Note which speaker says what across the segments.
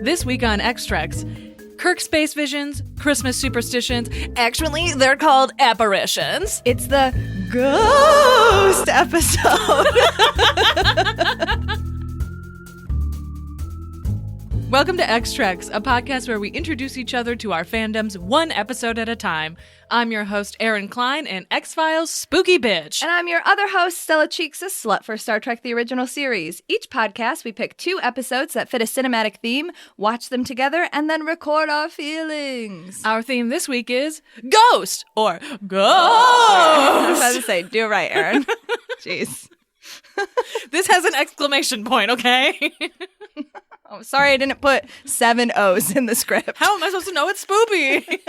Speaker 1: This week on Extracts, Kirk space visions, Christmas superstitions. Actually, they're called apparitions.
Speaker 2: It's the ghost episode.
Speaker 1: Welcome to Extracts, a podcast where we introduce each other to our fandoms one episode at a time. I'm your host, Aaron Klein, and X-Files spooky bitch.
Speaker 2: And I'm your other host, Stella Cheeks, a slut for Star Trek the Original Series. Each podcast, we pick 2 episodes that fit a cinematic theme, watch them together, and then record our feelings.
Speaker 1: Our theme this week is Ghost, or Ghost.
Speaker 2: I was about to say, do it right, Aaron. Jeez.
Speaker 1: This has an exclamation point, okay?
Speaker 2: Oh, sorry I didn't put 7 O's in the script.
Speaker 1: How am I supposed to know it's spoopy?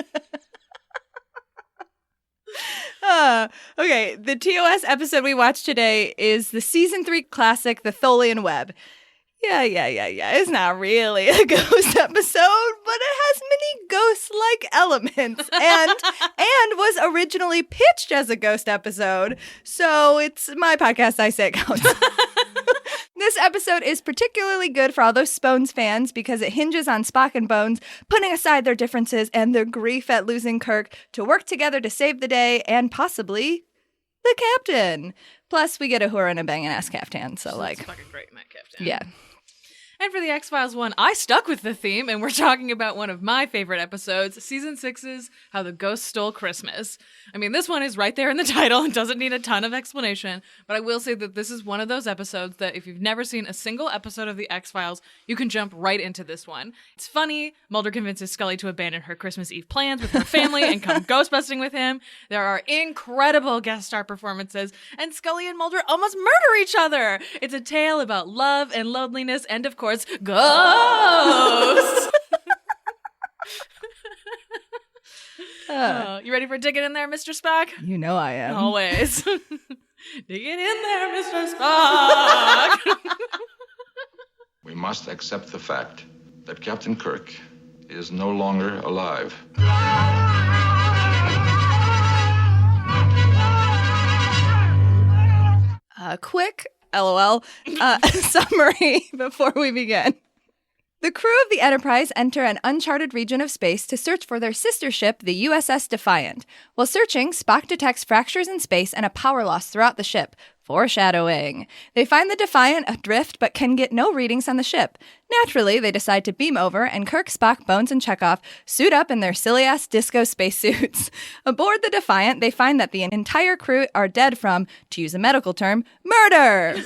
Speaker 2: Okay, the TOS episode we watched today is the Season 3 classic, The Tholian Web. Yeah. It's not really a ghost episode, but it has many ghost-like elements and was originally pitched as a ghost episode, so it's my podcast, I say it counts. This episode is particularly good for all those Spones fans because it hinges on Spock and Bones putting aside their differences and their grief at losing Kirk to work together to save the day and possibly the captain. Plus, we get a Uhura and a banging-ass caftan, so
Speaker 1: That's fucking great in that captain.
Speaker 2: Yeah.
Speaker 1: And for the X-Files one, I stuck with the theme, and we're talking about one of my favorite episodes, Season 6's How the Ghost Stole Christmas. I mean, this one is right there in the title and doesn't need a ton of explanation, but I will say that this is one of those episodes that if you've never seen a single episode of the X-Files, you can jump right into this one. It's funny. Mulder convinces Scully to abandon her Christmas Eve plans with her family and come ghostbusting with him. There are incredible guest star performances, and Scully and Mulder almost murder each other. It's a tale about love and loneliness and, of course, ghosts. You ready for digging in there, Mr. Spock?
Speaker 2: You know I am.
Speaker 1: Always. Digging in there, Mr. Spock.
Speaker 3: We must accept the fact that Captain Kirk is no longer alive.
Speaker 2: Quick, LOL, summary before we begin. The crew of the Enterprise enter an uncharted region of space to search for their sister ship, the USS Defiant. While searching, Spock detects fractures in space and a power loss throughout the ship. Foreshadowing. They find the Defiant adrift but can get no readings on the ship. Naturally, they decide to beam over, and Kirk, Spock, Bones, and Chekhov suit up in their silly-ass disco spacesuits. Aboard the Defiant, they find that the entire crew are dead from, to use a medical term, murder!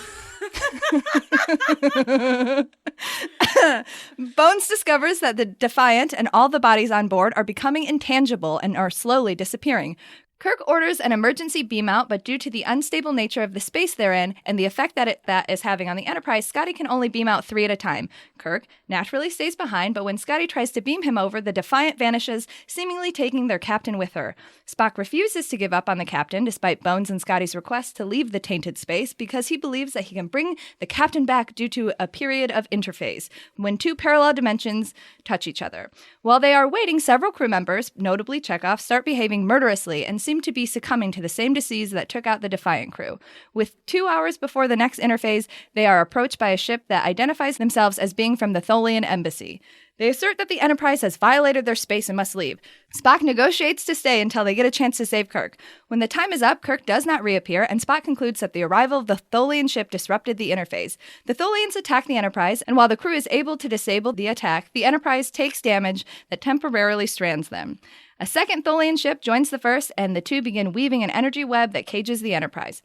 Speaker 2: Bones discovers that the Defiant and all the bodies on board are becoming intangible and are slowly disappearing. Kirk orders an emergency beam out, but due to the unstable nature of the space they're in and the effect that is having on the Enterprise, Scotty can only beam out 3 at a time. Kirk naturally stays behind, but when Scotty tries to beam him over, the Defiant vanishes, seemingly taking their captain with her. Spock refuses to give up on the captain, despite Bones and Scotty's request to leave the tainted space, because he believes that he can bring the captain back due to a period of interphase, when 2 parallel dimensions touch each other. While they are waiting, several crew members, notably Chekhov, start behaving murderously and seem to be succumbing to the same disease that took out the Defiant crew. With 2 hours before the next interphase, they are approached by a ship that identifies themselves as being from the Tholian embassy. They assert that the Enterprise has violated their space and must leave. Spock negotiates to stay until they get a chance to save Kirk. When the time is up, Kirk does not reappear, and Spock concludes that the arrival of the Tholian ship disrupted the interphase. The Tholians attack the Enterprise, and while the crew is able to disable the attack, the Enterprise takes damage that temporarily strands them. A second Tholian ship joins the first, and the two begin weaving an energy web that cages the Enterprise.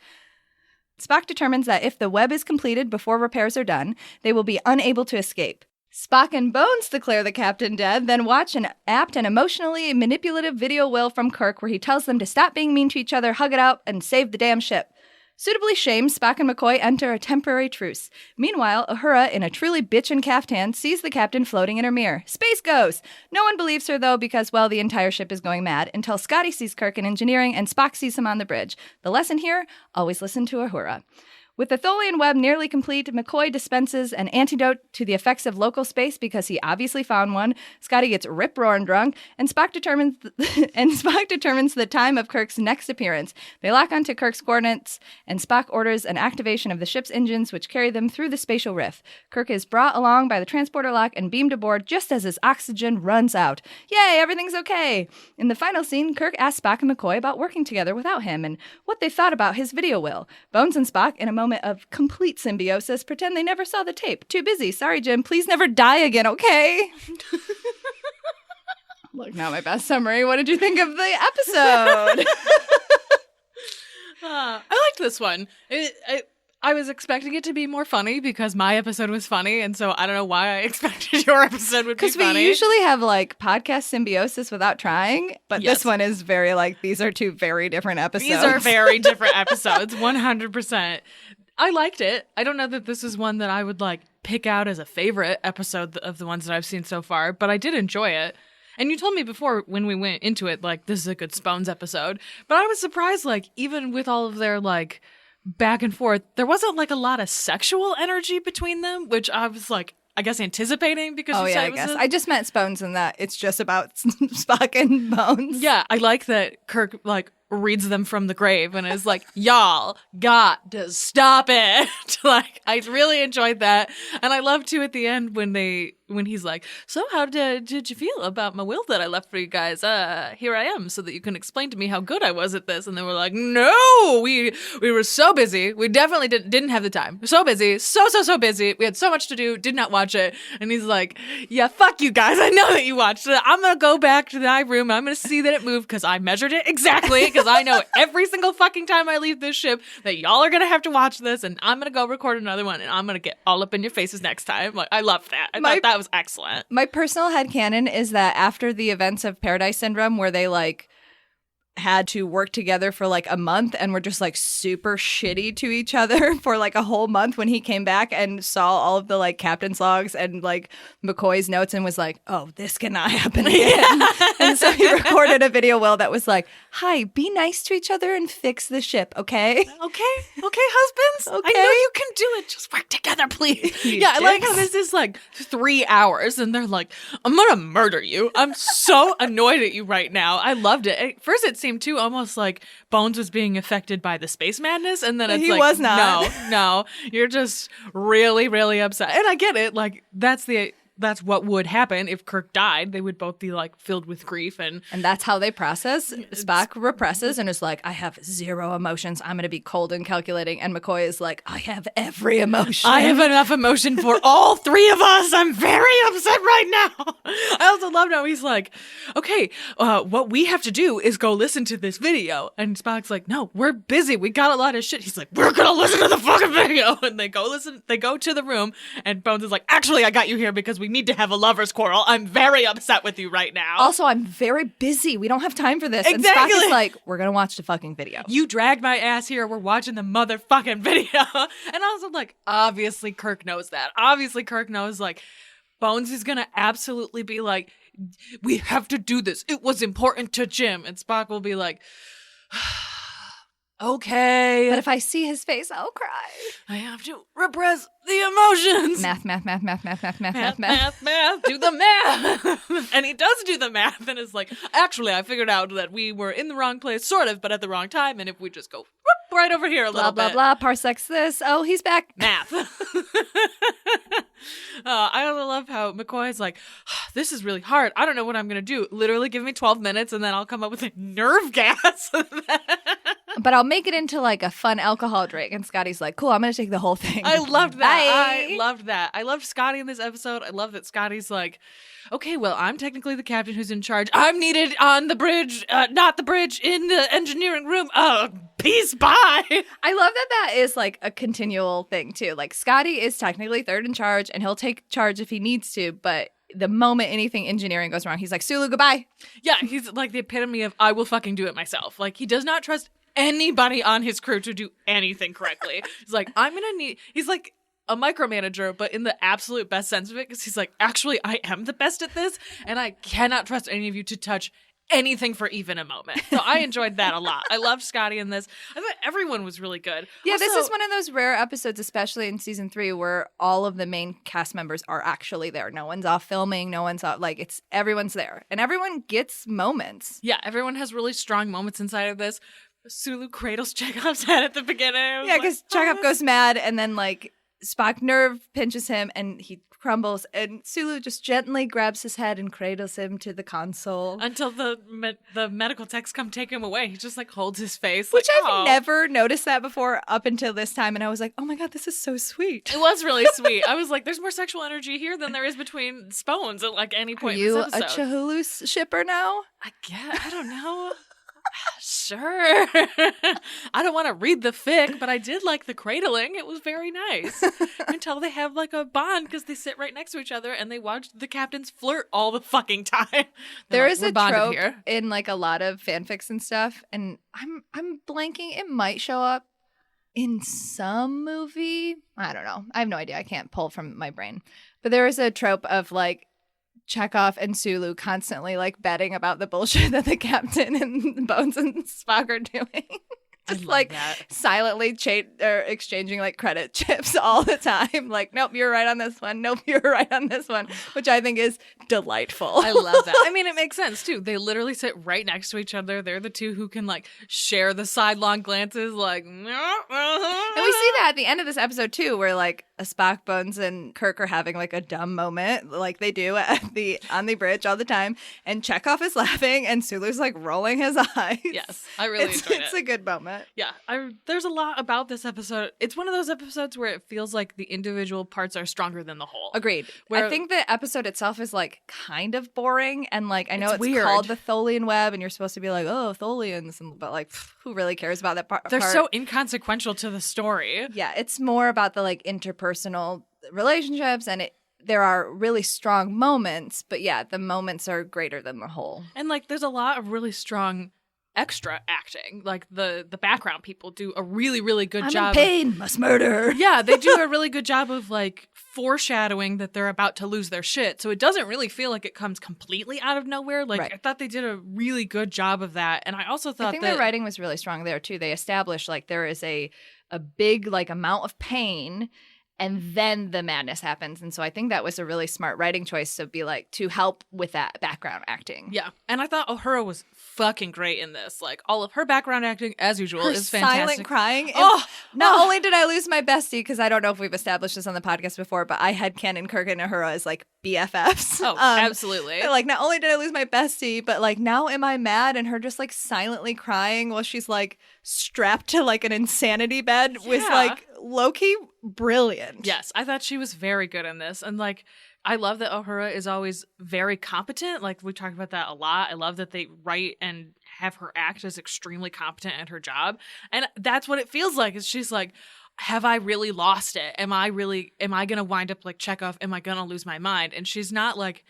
Speaker 2: Spock determines that if the web is completed before repairs are done, they will be unable to escape. Spock and Bones declare the captain dead, then watch an apt and emotionally manipulative video will from Kirk where he tells them to stop being mean to each other, hug it out, and save the damn ship. Suitably shamed, Spock and McCoy enter a temporary truce. Meanwhile, Uhura, in a truly bitchin' caftan, sees the captain floating in her mirror. Space goes! No one believes her, though, because, well, the entire ship is going mad, until Scotty sees Kirk in engineering and Spock sees him on the bridge. The lesson here? Always listen to Uhura. With the Tholian web nearly complete, McCoy dispenses an antidote to the effects of local space because he obviously found one. Scotty gets rip-roaring drunk, and Spock determines the time of Kirk's next appearance. They lock onto Kirk's coordinates, and Spock orders an activation of the ship's engines, which carry them through the spatial rift. Kirk is brought along by the transporter lock and beamed aboard just as his oxygen runs out. Yay, everything's okay! In the final scene, Kirk asks Spock and McCoy about working together without him and what they thought about his video will. Bones and Spock, in a moment of complete symbiosis, pretend they never saw the tape. Too busy. Sorry, Jim. Please never die again, okay? Look, not my best summary. What did you think of the episode?
Speaker 1: I liked this one. I was expecting it to be more funny because my episode was funny, and so I don't know why I expected your episode would be funny.
Speaker 2: Because we usually have, like, podcast symbiosis without trying, but
Speaker 1: Yes.
Speaker 2: this one is very, like, these are two very different episodes.
Speaker 1: These are very different episodes, 100%. I liked it. I don't know that this is one that I would, like, pick out as a favorite episode of the ones that I've seen so far, but I did enjoy it. And you told me before when we went into it, like, this is a good Spones episode. But I was surprised, like, even with all of their, like, back and forth, there wasn't, like, a lot of sexual energy between them, which I was, like, I guess anticipating because you said it was
Speaker 2: I just meant Spones in that it's just about Spock and Bones.
Speaker 1: Yeah, I like that Kirk, like, reads them from the grave and is like, y'all got to stop it. Like, I really enjoyed that. And I love, too, at the end when he's like, so how did you feel about my will that I left for you guys? Here I am so that you can explain to me how good I was at this. And they were like, no, we were so busy. We definitely didn't have the time. So busy. So busy. We had so much to do. Did not watch it. And he's like, yeah, fuck you guys. I know that you watched it. I'm going to go back to my room. I'm going to see that it moved because I measured it exactly. Because I know every single fucking time I leave this ship that y'all are going to have to watch this. And I'm going to go record another one. And I'm going to get all up in your faces next time. Like, I love that. I thought that was excellent.
Speaker 2: My personal headcanon is that after the events of Paradise Syndrome, where they, like, had to work together for like a month and were just like super shitty to each other for like a whole month, when he came back and saw all of the like captain's logs and like McCoy's notes and was like, oh, this cannot happen again. And so he recorded a video that was like, hi, be nice to each other and fix the ship, okay?
Speaker 1: Okay, husbands.
Speaker 2: Okay.
Speaker 1: I know you can do it. Just work together, please. I like how this is like 3 hours and they're like, I'm gonna murder you. I'm so annoyed at you right now. I loved it. At first it seemed too almost like Bones was being affected by the space madness, and then it's
Speaker 2: he
Speaker 1: like,
Speaker 2: was not.
Speaker 1: No, you're just really, really upset. And I get it. Like, that's what would happen if Kirk died. They would both be like filled with grief, and
Speaker 2: that's how they process. Spock represses and is like, I have zero emotions. I'm going to be cold and calculating. And McCoy is like, I have every emotion.
Speaker 1: I have enough emotion for all three of us. I'm very upset right now. I also love how he's like, okay, what we have to do is go listen to this video. And Spock's like, no, we're busy. We got a lot of shit. He's like, we're going to listen to the fucking video. And they go to the room, and Bones is like, actually, I got you here because we need to have a lover's quarrel. I'm very upset with you right now.
Speaker 2: Also, I'm very busy. We don't have time for this.
Speaker 1: Exactly.
Speaker 2: And Spock is like, we're going to watch the fucking video.
Speaker 1: You dragged my ass here. We're watching the motherfucking video. And also, like, obviously Kirk knows that. Obviously Kirk knows, like, Bones is going to absolutely be like, we have to do this. It was important to Jim. And Spock will be like, okay.
Speaker 2: But if I see his face, I'll cry.
Speaker 1: I have to repress the emotions.
Speaker 2: Math.
Speaker 1: Do the math. And he does do the math and is like, actually, I figured out that we were in the wrong place, sort of, but at the wrong time. And if we just go whoop, right over here a little bit.
Speaker 2: Blah, parsecs this. Oh, he's back.
Speaker 1: Math. I also love how McCoy's like, this is really hard. I don't know what I'm going to do. Literally give me 12 minutes and then I'll come up with a nerve gas.
Speaker 2: But I'll make it into like a fun alcohol drink. And Scotty's like, cool, I'm going to take the whole thing.
Speaker 1: I loved that.
Speaker 2: Bye.
Speaker 1: I loved that. I loved Scotty in this episode. I love that Scotty's like, okay, well, I'm technically the captain who's in charge. I'm needed on the bridge, not the bridge, in the engineering room. Peace, bye.
Speaker 2: I love that is like a continual thing too. Like Scotty is technically third in charge and he'll take charge if he needs to, but the moment anything engineering goes wrong, he's like, Sulu, goodbye.
Speaker 1: Yeah, he's like the epitome of I will fucking do it myself. Like, he does not trust anybody on his crew to do anything correctly. He's like, he's like a micromanager, but in the absolute best sense of it, because he's like, actually, I am the best at this, and I cannot trust any of you to touch anything for even a moment. So I enjoyed that a lot. I loved Scotty in this. I thought everyone was really good.
Speaker 2: Yeah,
Speaker 1: Also,
Speaker 2: this is one of those rare episodes, especially in season 3, where all of the main cast members are actually there. No one's off filming. No one's off. Like, everyone's there. And everyone gets moments.
Speaker 1: Yeah, everyone has really strong moments inside of this. Sulu cradles Chekhov's head at the beginning.
Speaker 2: Yeah, because Chekhov goes mad, and then, like, Spock nerve pinches him, and he crumbles, and Sulu just gently grabs his head and cradles him to the console.
Speaker 1: Until the medical techs come take him away. He just, like, holds his face.
Speaker 2: Which
Speaker 1: like,
Speaker 2: I've never noticed that before up until this time, and I was like, oh my god, this is so sweet.
Speaker 1: It was really sweet. I was like, there's more sexual energy here than there is between Spones at, like, any point
Speaker 2: Are you
Speaker 1: in this episode.
Speaker 2: a Chahulu shipper now?
Speaker 1: I guess. I don't know. Sure. I don't want to read the fic, but I did like the cradling. It was very nice. Until they have like a bond because they sit right next to each other and they watch the captains flirt all the fucking time.
Speaker 2: There is
Speaker 1: "We're
Speaker 2: a
Speaker 1: bonded
Speaker 2: trope
Speaker 1: here."
Speaker 2: in like a lot of fanfics and stuff, and I'm blanking. It might show up in some movie. I don't know. I have no idea. I can't pull from my brain. But there is a trope of like Chekhov and Sulu constantly like betting about the bullshit that the captain and Bones and Spock are doing. Just like
Speaker 1: that.
Speaker 2: silently exchanging like credit chips all the time. Like, nope, you're right on this one. Nope, you're right on this one. Which I think is delightful.
Speaker 1: I love that. I mean, it makes sense too. They literally sit right next to each other. They're the two who can like share the sidelong glances, like. And
Speaker 2: we see that at the end of this episode too, where like Spock, Bones, and Kirk are having like a dumb moment, like they do on the bridge all the time. And Chekhov is laughing, and Sulu's like rolling his eyes.
Speaker 1: Yes, I really enjoyed it.
Speaker 2: It's a good moment.
Speaker 1: Yeah, there's a lot about this episode. It's one of those episodes where it feels like the individual parts are stronger than the whole.
Speaker 2: Agreed. I think the episode itself is like kind of boring, and like I know it's
Speaker 1: weird.
Speaker 2: called the Tholian Web, and you're supposed to be like, oh, Tholians, but like, who really cares about that part?
Speaker 1: They're so inconsequential to the story.
Speaker 2: Yeah, it's more about the like interpersonal relationships, and there are really strong moments, but yeah, the moments are greater than the whole.
Speaker 1: And like, there's a lot of really strong extra acting. Like the background people do a really, really good job.
Speaker 2: I'm in pain, must murder.
Speaker 1: Yeah, they do a really good job of like foreshadowing that they're about to lose their shit. So it doesn't really feel like it comes completely out of nowhere. Like
Speaker 2: Right.
Speaker 1: I thought they did a really good job of that. And I also thought
Speaker 2: I think the writing was really strong there too. They established like there is a big like amount of pain, and then the madness happens. And so I think that was a really smart writing choice to be like to help with that background acting.
Speaker 1: Yeah. And I thought Uhura was fucking great in this. Like all of her background acting, as usual,
Speaker 2: Her
Speaker 1: is fantastic.
Speaker 2: silent crying.
Speaker 1: Oh,
Speaker 2: Not only did I lose my bestie, because I don't know if we've established this on the podcast before, but I had Ken and Kirk and Uhura as like BFFs.
Speaker 1: Oh, absolutely.
Speaker 2: Like not only did I lose my bestie, but like now am I mad? And her just like silently crying while she's like strapped to like an insanity bed was
Speaker 1: Yeah.
Speaker 2: like low-key brilliant.
Speaker 1: Yes, I thought she was very good in this. And like, I love that Uhura is always very competent. Like, we talk about that a lot. I love that they write and have her act as extremely competent at her job. And that's what it feels like. Is she's like, have I really lost it? Am I going to wind up like Chekhov? Am I going to lose my mind? And she's not like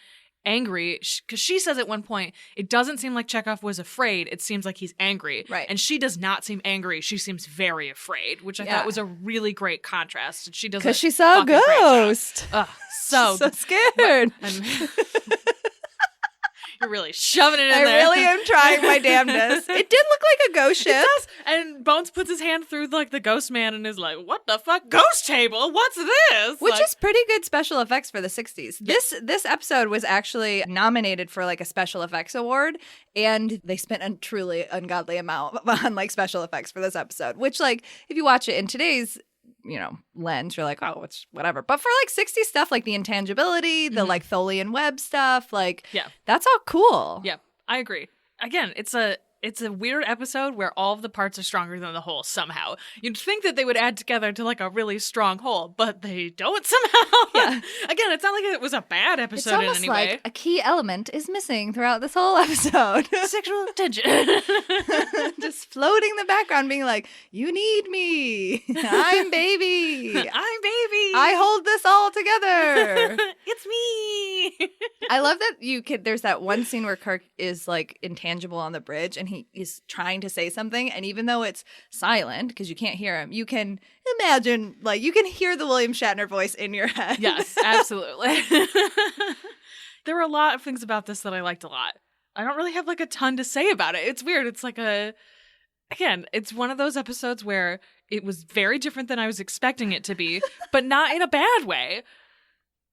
Speaker 1: angry, because she says at one point, it doesn't seem like Chekhov was afraid. It seems like he's angry.
Speaker 2: Right.
Speaker 1: And she does not seem angry. She seems very afraid, which I
Speaker 2: Yeah.
Speaker 1: thought was a really great contrast. And she does
Speaker 2: Because she saw a ghost.
Speaker 1: Ugh, so
Speaker 2: So scared.
Speaker 1: and you're really shoving it in
Speaker 2: I
Speaker 1: there.
Speaker 2: really am trying my damnedest. It did look like a ghost ship.
Speaker 1: It does. And Bones puts his hand through like the ghost man and is like, "What the fuck? Ghost table? What's this?"
Speaker 2: Which
Speaker 1: Like,
Speaker 2: is pretty good special effects for the 60s. This episode was actually nominated for like a special effects award, and they spent a truly ungodly amount on like special effects for this episode, which like if you watch it in today's lens, you're like, oh, it's whatever. But for like 60s stuff, like the intangibility, the like Tholian web stuff, like
Speaker 1: Yeah.
Speaker 2: that's all cool.
Speaker 1: Yeah, I agree. Again, it's a weird episode where all of the parts are stronger than the whole somehow. You'd think that they would add together to like a really strong whole, but they don't somehow.
Speaker 2: Yeah.
Speaker 1: Again, it's not like it was a bad
Speaker 2: It's
Speaker 1: episode in
Speaker 2: almost
Speaker 1: any
Speaker 2: like
Speaker 1: way.
Speaker 2: a key element is missing throughout this whole episode.
Speaker 1: Sexual tension.
Speaker 2: Just floating in the background, being like, you need me. I'm baby.
Speaker 1: I'm baby.
Speaker 2: I hold this all together.
Speaker 1: It's me.
Speaker 2: I love that there's that one scene where Kirk is like intangible on the bridge and he is trying to say something. And even though it's silent because you can't hear him, you can imagine, like, you can hear the William Shatner voice in your head.
Speaker 1: Yes, absolutely. There were a lot of things about this that I liked a lot. I don't really have like a ton to say about it. It's weird. It's like again, it's one of those episodes where it was very different than I was expecting it to be, but not in a bad way.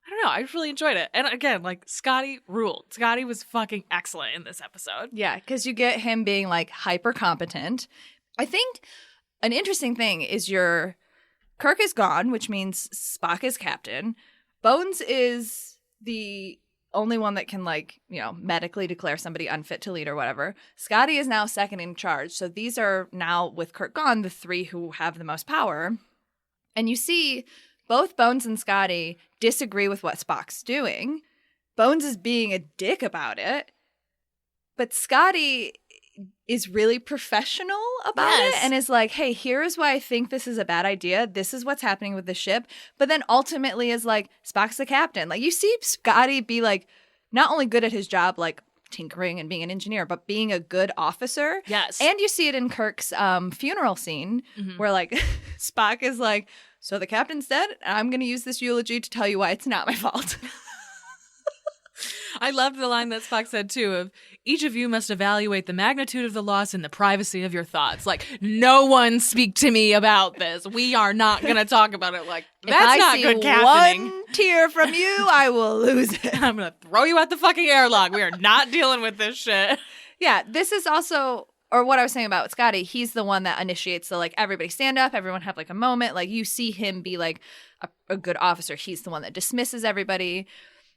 Speaker 1: I don't know. I really enjoyed it. And again, like, Scotty ruled. Scotty was fucking excellent in this episode.
Speaker 2: Yeah, because you get him being like hyper competent. I think an interesting thing is Kirk is gone, which means Spock is captain. Bones is the only one that can, like, you know, medically declare somebody unfit to lead or whatever. Scotty is now second in charge. So these are now, with Kirk gone, the three who have the most power. And you see both Bones and Scotty disagree with what Spock's doing. Bones is being a dick about it. But Scotty is really professional about it and is like, hey, here's why I think this is a bad idea. This is what's happening with the ship. But then ultimately is like, Spock's the captain. Like, you see Scotty be like, not only good at his job, like tinkering and being an engineer, but being a good officer.
Speaker 1: Yes.
Speaker 2: And you see it in Kirk's funeral scene where, like, Spock is like, so the captain's dead, and I'm going to use this eulogy to tell you why it's not my fault.
Speaker 1: I loved the line that Spock said, too, of, each of you must evaluate the magnitude of the loss in the privacy of your thoughts. Like, no one speak to me about this. We are not going to talk about it. Like, that's not good captaining.
Speaker 2: One tear from you, I will lose it.
Speaker 1: I'm going to throw you out the fucking airlock. We are not dealing with this shit.
Speaker 2: Yeah, this is also, or what I was saying about Scotty, he's the one that initiates the, like, everybody stand up, everyone have, like, a moment. Like, you see him be, like, a good officer. He's the one that dismisses everybody.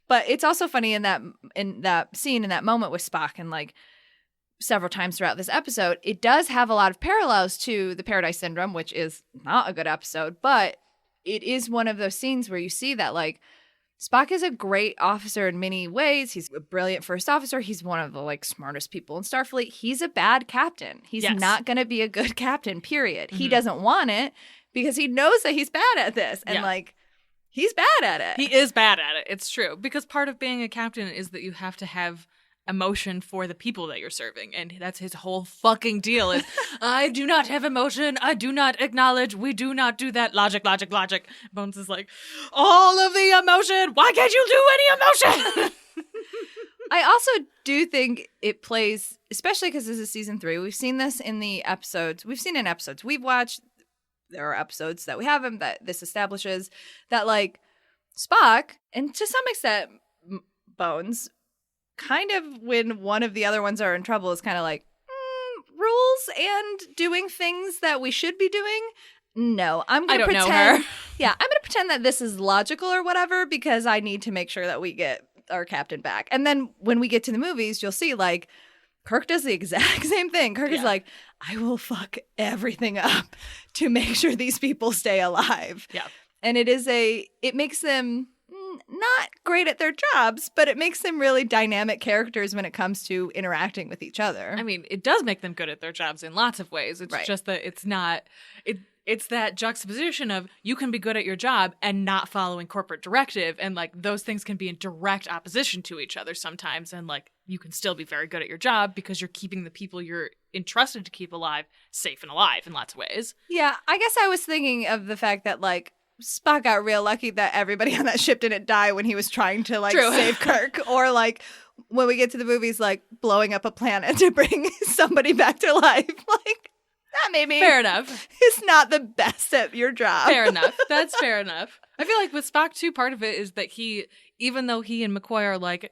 Speaker 2: But it's also funny in that scene, in that moment with Spock, and like several times throughout this episode, it does have a lot of parallels to the Paradise Syndrome, which is not a good episode, but it is one of those scenes where you see that, like, Spock is a great officer in many ways. He's a brilliant first officer. He's one of the, like, smartest people in Starfleet. He's a bad captain. He's not going to be a good captain, period. He doesn't want it because he knows that he's bad at this. And like, he's bad at it.
Speaker 1: He is bad at it. It's true. Because part of being a captain is that you have to have emotion for the people that you're serving. And that's his whole fucking deal is, I do not have emotion. I do not acknowledge. We do not do that. Logic, logic, logic. Bones is like, all of the emotion. Why can't you do any emotion?
Speaker 2: I also do think it plays, especially because this is season 3. We've seen this in the episodes. We've seen in episodes we've watched. There are episodes that we have him that this establishes that, like, Spock, and to some extent Bones, kind of when one of the other ones are in trouble is kind of like, rules and doing things that we should be doing. No, I'm going to pretend.
Speaker 1: Know her.
Speaker 2: Yeah, I'm going to pretend that this is logical or whatever because I need to make sure that we get our captain back. And then when we get to the movies, you'll see, like, Kirk does the exact same thing. Kirk is like, I will fuck everything up to make sure these people stay alive.
Speaker 1: Yeah.
Speaker 2: And it makes them not great at their jobs, but it makes them really dynamic characters when it comes to interacting with each other.
Speaker 1: I mean, it does make them good at their jobs in lots of ways. It's just that it's not... It's that juxtaposition of you can be good at your job and not following corporate directive. And, like, those things can be in direct opposition to each other sometimes. And, like, you can still be very good at your job because you're keeping the people you're entrusted to keep alive safe and alive in lots of ways.
Speaker 2: Yeah, I guess I was thinking of the fact that, like, Spock got real lucky that everybody on that ship didn't die when he was trying to, like, save Kirk. Or, like, when we get to the movies, like, blowing up a planet to bring somebody back to life. Like, that maybe
Speaker 1: fair enough.
Speaker 2: It's not the best at your job.
Speaker 1: Fair enough. That's fair enough. I feel like with Spock, too, part of it is that even though he and McCoy are, like,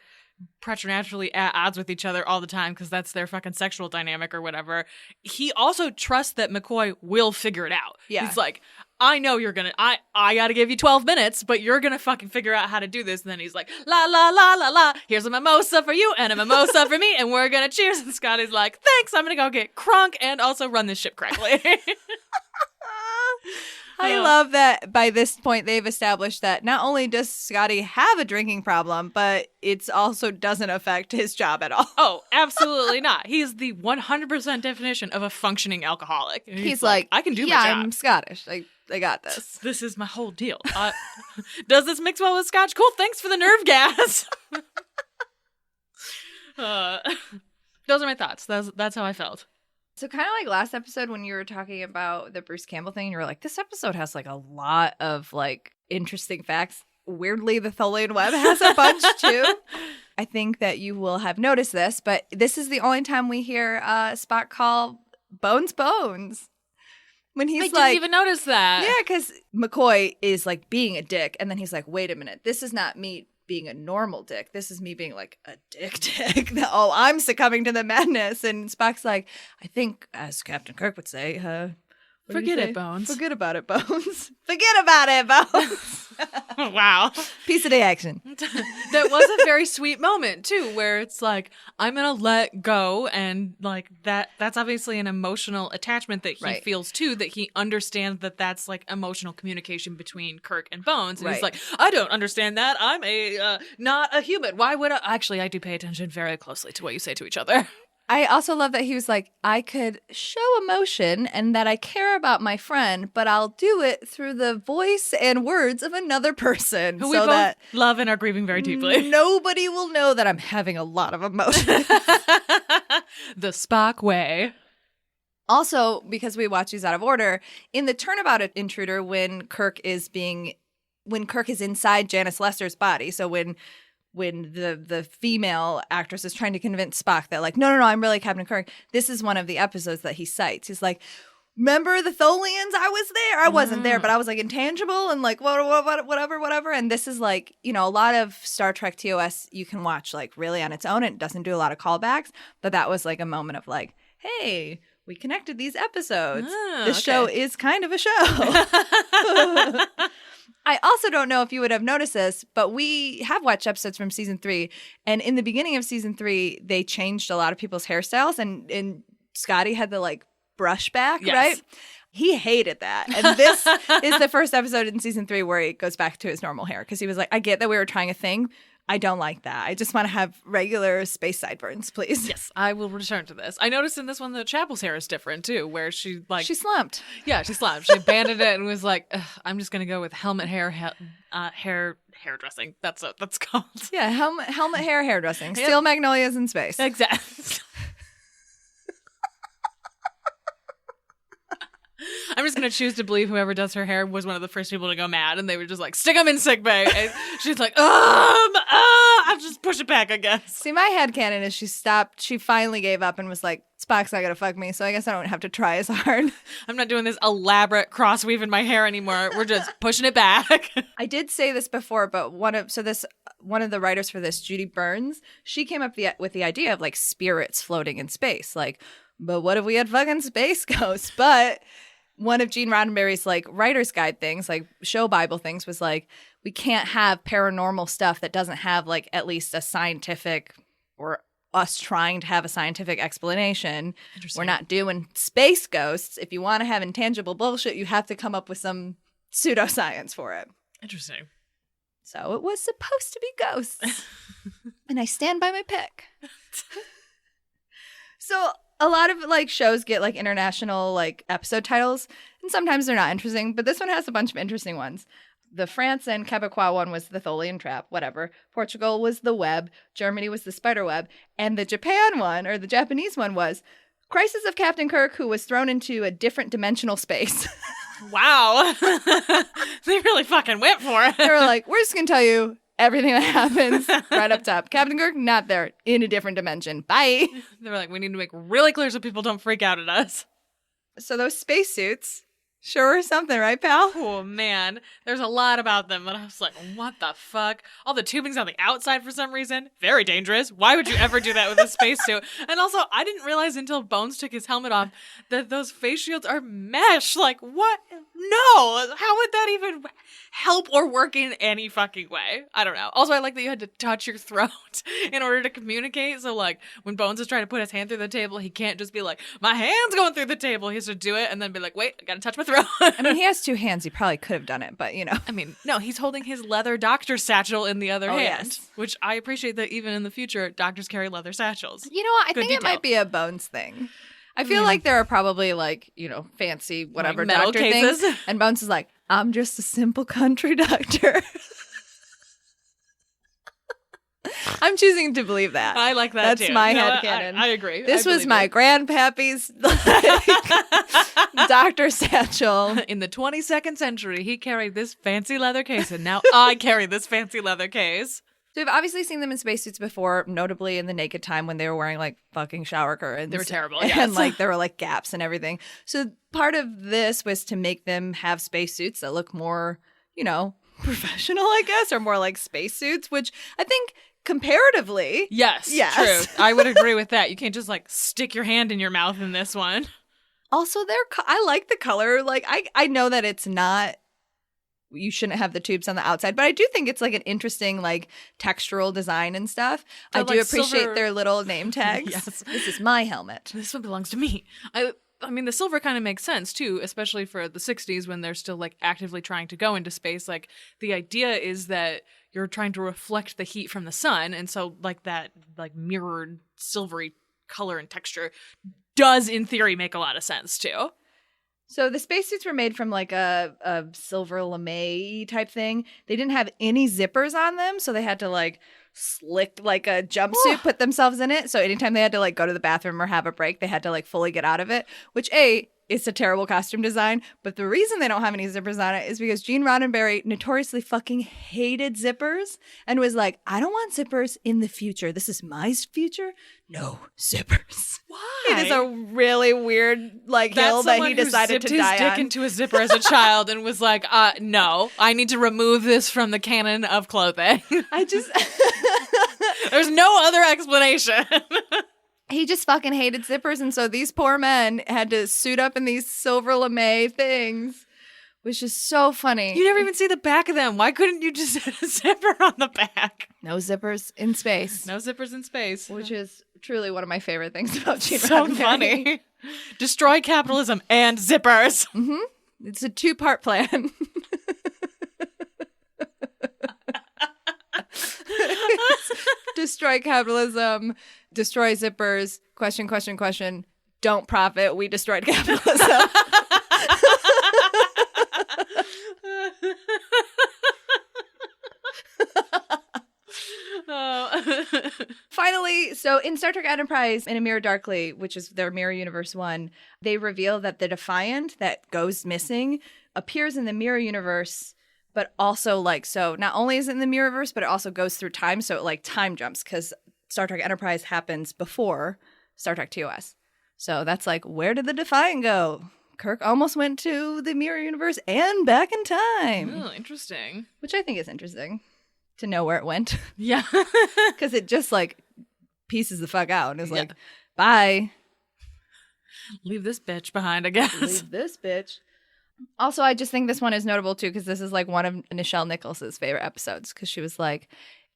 Speaker 1: preternaturally at odds with each other all the time because that's their fucking sexual dynamic or whatever, he also trusts that McCoy will figure it out. Yeah. He's like, I know you're gonna, I gotta give you 12 minutes, but you're gonna fucking figure out how to do this. And then he's like, la, la, la, la, la, here's a mimosa for you and a mimosa for me, and we're gonna cheers. And Scotty's like, thanks, I'm gonna go get crunk and also run this ship correctly.
Speaker 2: I love that by this point they've established that not only does Scotty have a drinking problem, but it also doesn't affect his job at all.
Speaker 1: Oh, absolutely not. He is the 100% definition of a functioning alcoholic.
Speaker 2: He's like,
Speaker 1: I can do my job.
Speaker 2: Yeah, I'm Scottish. I got this.
Speaker 1: This is my whole deal. Does this mix well with scotch? Cool, thanks for the nerve gas. Those are my thoughts. That's how I felt.
Speaker 2: So kind of like last episode when you were talking about the Bruce Campbell thing, you were like, this episode has like a lot of like interesting facts. Weirdly, the Tholian Web has a bunch too. I think that you will have noticed this, but this is the only time we hear Spock call Bones Bones. When he's
Speaker 1: I
Speaker 2: like,
Speaker 1: didn't even notice that.
Speaker 2: yeah, because McCoy is like being a dick, and then he's like, wait a minute, this is not me being a normal dick. This is me being like a dick. Oh, I'm succumbing to the madness. And Spock's like, I think, as Captain Kirk would say,
Speaker 1: forget it, Bones.
Speaker 2: Forget about it, Bones. Forget about it, Bones.
Speaker 1: Wow.
Speaker 2: Piece of day action.
Speaker 1: That was a very sweet moment too, where it's like, I'm gonna let go, and like that's obviously an emotional attachment that he feels too, that he understands that that's like emotional communication between Kirk and Bones, and he's like, I don't understand that, I'm a not a human, why would I do pay attention very closely to what you say to each other.
Speaker 2: I also love that he was like, I could show emotion and that I care about my friend, but I'll do it through the voice and words of another person.
Speaker 1: Who we both love and are grieving very deeply.
Speaker 2: Nobody will know that I'm having a lot of emotion.
Speaker 1: The Spock way.
Speaker 2: Also, because we watch these out of order, in the Turnabout Intruder, when Kirk is inside Janice Lester's body, so when the female actress is trying to convince Spock that like, no, I'm really Captain Kirk, this is one of the episodes that he cites. He's like, remember the Tholians? I was there. I wasn't there, but I was like intangible and like whatever. And this is like, a lot of Star Trek TOS you can watch like really on its own. It doesn't do a lot of callbacks, but that was like a moment of like, hey, we connected these episodes. This show is kind of a show. I also don't know if you would have noticed this, but we have watched episodes from season 3, and in the beginning of season 3, they changed a lot of people's hairstyles, and Scotty had the like brush back, right? He hated that, and this is the first episode in season 3 where he goes back to his normal hair because he was like, I get that we were trying a thing. I don't like that. I just want to have regular space sideburns, please.
Speaker 1: Yes, I will return to this. I noticed in this one that Chapel's hair is different too, where she
Speaker 2: slumped.
Speaker 1: Yeah, she slumped. She abandoned it and was like, I'm just gonna go with helmet hairdressing. That's what that's called.
Speaker 2: Yeah, helmet hairdressing. Steel magnolias in space.
Speaker 1: Exactly. I'm just going to choose to believe whoever does her hair was one of the first people to go mad, and they were just like, stick them in sickbay. And she's like, I'll just push it back, I guess.
Speaker 2: See, my headcanon is she stopped. She finally gave up and was like, Spock's not going to fuck me, so I guess I don't have to try as hard.
Speaker 1: I'm not doing this elaborate cross weave in my hair anymore. We're just pushing it back.
Speaker 2: I did say this before, but one of the writers for this, Judy Burns, she came up with the idea of like spirits floating in space. Like, but what if we had fucking space ghosts? But one of Gene Roddenberry's like writer's guide things, like show Bible things, was like, we can't have paranormal stuff that doesn't have like at least a scientific or us trying to have a scientific explanation. We're not doing space ghosts. If you want to have intangible bullshit, you have to come up with some pseudoscience for it.
Speaker 1: Interesting.
Speaker 2: So it was supposed to be ghosts. And I stand by my pick. So a lot of like shows get like international like episode titles, and sometimes they're not interesting, but this one has a bunch of interesting ones. The France and Quebecois one was the Tholian Trap, whatever. Portugal was the Web. Germany was the Spider Web. And the Japan one, or the Japanese one, was Crisis of Captain Kirk, who was thrown into a different dimensional space.
Speaker 1: Wow. They really fucking went for it.
Speaker 2: They were like, we're just going to tell you everything that happens right up top. Captain Kirk, not there, in a different dimension. Bye.
Speaker 1: They were like, we need to make really clear so people don't freak out at us.
Speaker 2: So those spacesuits sure are something, right, pal?
Speaker 1: Oh, man. There's a lot about them, but I was like, what the fuck? All the tubing's on the outside for some reason. Very dangerous. Why would you ever do that with a spacesuit? And also, I didn't realize until Bones took his helmet off that those face shields are mesh. Like, what? No. How would that even help or work in any fucking way? I don't know. Also, I like that you had to touch your throat in order to communicate. So, like, when Bones is trying to put his hand through the table, he can't just be like, my hand's going through the table. He has to do it and then be like, wait, I gotta touch my throat.
Speaker 2: I mean, he has two hands. He probably could have done it, but you know.
Speaker 1: I mean, no, he's holding his leather doctor satchel in the other hand,
Speaker 2: yes.
Speaker 1: Which I appreciate that even in the future, doctors carry leather satchels.
Speaker 2: You know what? I think it might be a Bones thing. I feel like there are probably like, fancy whatever
Speaker 1: like metal
Speaker 2: doctor
Speaker 1: cases.
Speaker 2: things. And Bones is like, I'm just a simple country doctor. I'm choosing to believe that.
Speaker 1: I like that
Speaker 2: That's
Speaker 1: too.
Speaker 2: my headcanon.
Speaker 1: I agree.
Speaker 2: This was my grandpappy's doctor satchel.
Speaker 1: In the 22nd century, he carried this fancy leather case, and now I carry this fancy leather case.
Speaker 2: So we've obviously seen them in spacesuits before, notably in the naked time when they were wearing like fucking shower curtains.
Speaker 1: They were terrible,
Speaker 2: And
Speaker 1: yes.
Speaker 2: like there were like gaps and everything. So part of this was to make them have spacesuits that look more, you know, professional, I guess, or more like spacesuits, which I think comparatively.
Speaker 1: Yes,
Speaker 2: Yes.
Speaker 1: true. I would agree with that. You can't just like stick your hand in your mouth in this one.
Speaker 2: Also, I like the color. Like I know that it's not. You shouldn't have the tubes on the outside, but I do think it's like an interesting like textural design and stuff. I do
Speaker 1: like,
Speaker 2: appreciate
Speaker 1: silver-
Speaker 2: their little name tags.
Speaker 1: Yes.
Speaker 2: This is my helmet.
Speaker 1: This one belongs to me. I mean, the silver kind of makes sense too, especially for the 60s when they're still like actively trying to go into space. Like the idea is that you're trying to reflect the heat from the sun, and so like that like mirrored silvery color and texture does in theory make a lot of sense too.
Speaker 2: So the spacesuits were made from like a silver lame type thing. They didn't have any zippers on them, so they had to like slick like a jumpsuit, put themselves in it. So anytime they had to like go to the bathroom or have a break, they had to like fully get out of it, which it's a terrible costume design. But the reason they don't have any zippers on it is because Gene Roddenberry notoriously fucking hated zippers and was like, I don't want zippers in the future. This is my future. No zippers.
Speaker 1: Why?
Speaker 2: It is a really weird like hill that he decided to die
Speaker 1: his dick
Speaker 2: on.
Speaker 1: into a zipper as a child and was like, no, I need to remove this from the canon of clothing.
Speaker 2: I just
Speaker 1: There's no other explanation.
Speaker 2: he just fucking hated zippers, and so these poor men had to suit up in these silver lame things, which is so funny.
Speaker 1: You never even see the back of them. Why couldn't you just have a zipper on the back?
Speaker 2: No zippers in space.
Speaker 1: No zippers in space.
Speaker 2: Which is truly one of my favorite things about Gene
Speaker 1: So
Speaker 2: Roddenberry.
Speaker 1: funny. Destroy capitalism and zippers.
Speaker 2: It's a 2-part plan. Destroy capitalism, destroy zippers, question, don't profit, we destroyed capitalism. Finally, so in Star Trek Enterprise, in A Mirror Darkly, which is their Mirror Universe one, they reveal that the Defiant that goes missing appears in the Mirror Universe, but also like, so not only is it in the Mirrorverse, but it also goes through time, so it like time jumps, because Star Trek Enterprise happens before Star Trek TOS. So that's like, where did the Defiant go? Kirk almost went to the Mirror Universe and back in time.
Speaker 1: Oh, interesting.
Speaker 2: Which I think is interesting to know where it went.
Speaker 1: Yeah.
Speaker 2: Because it just like pieces the fuck out and is like,
Speaker 1: Yeah.
Speaker 2: bye.
Speaker 1: Leave this bitch behind, I guess.
Speaker 2: Leave this bitch. Also, I just think this one is notable too because this is like one of Nichelle Nicholas's favorite episodes because she was like,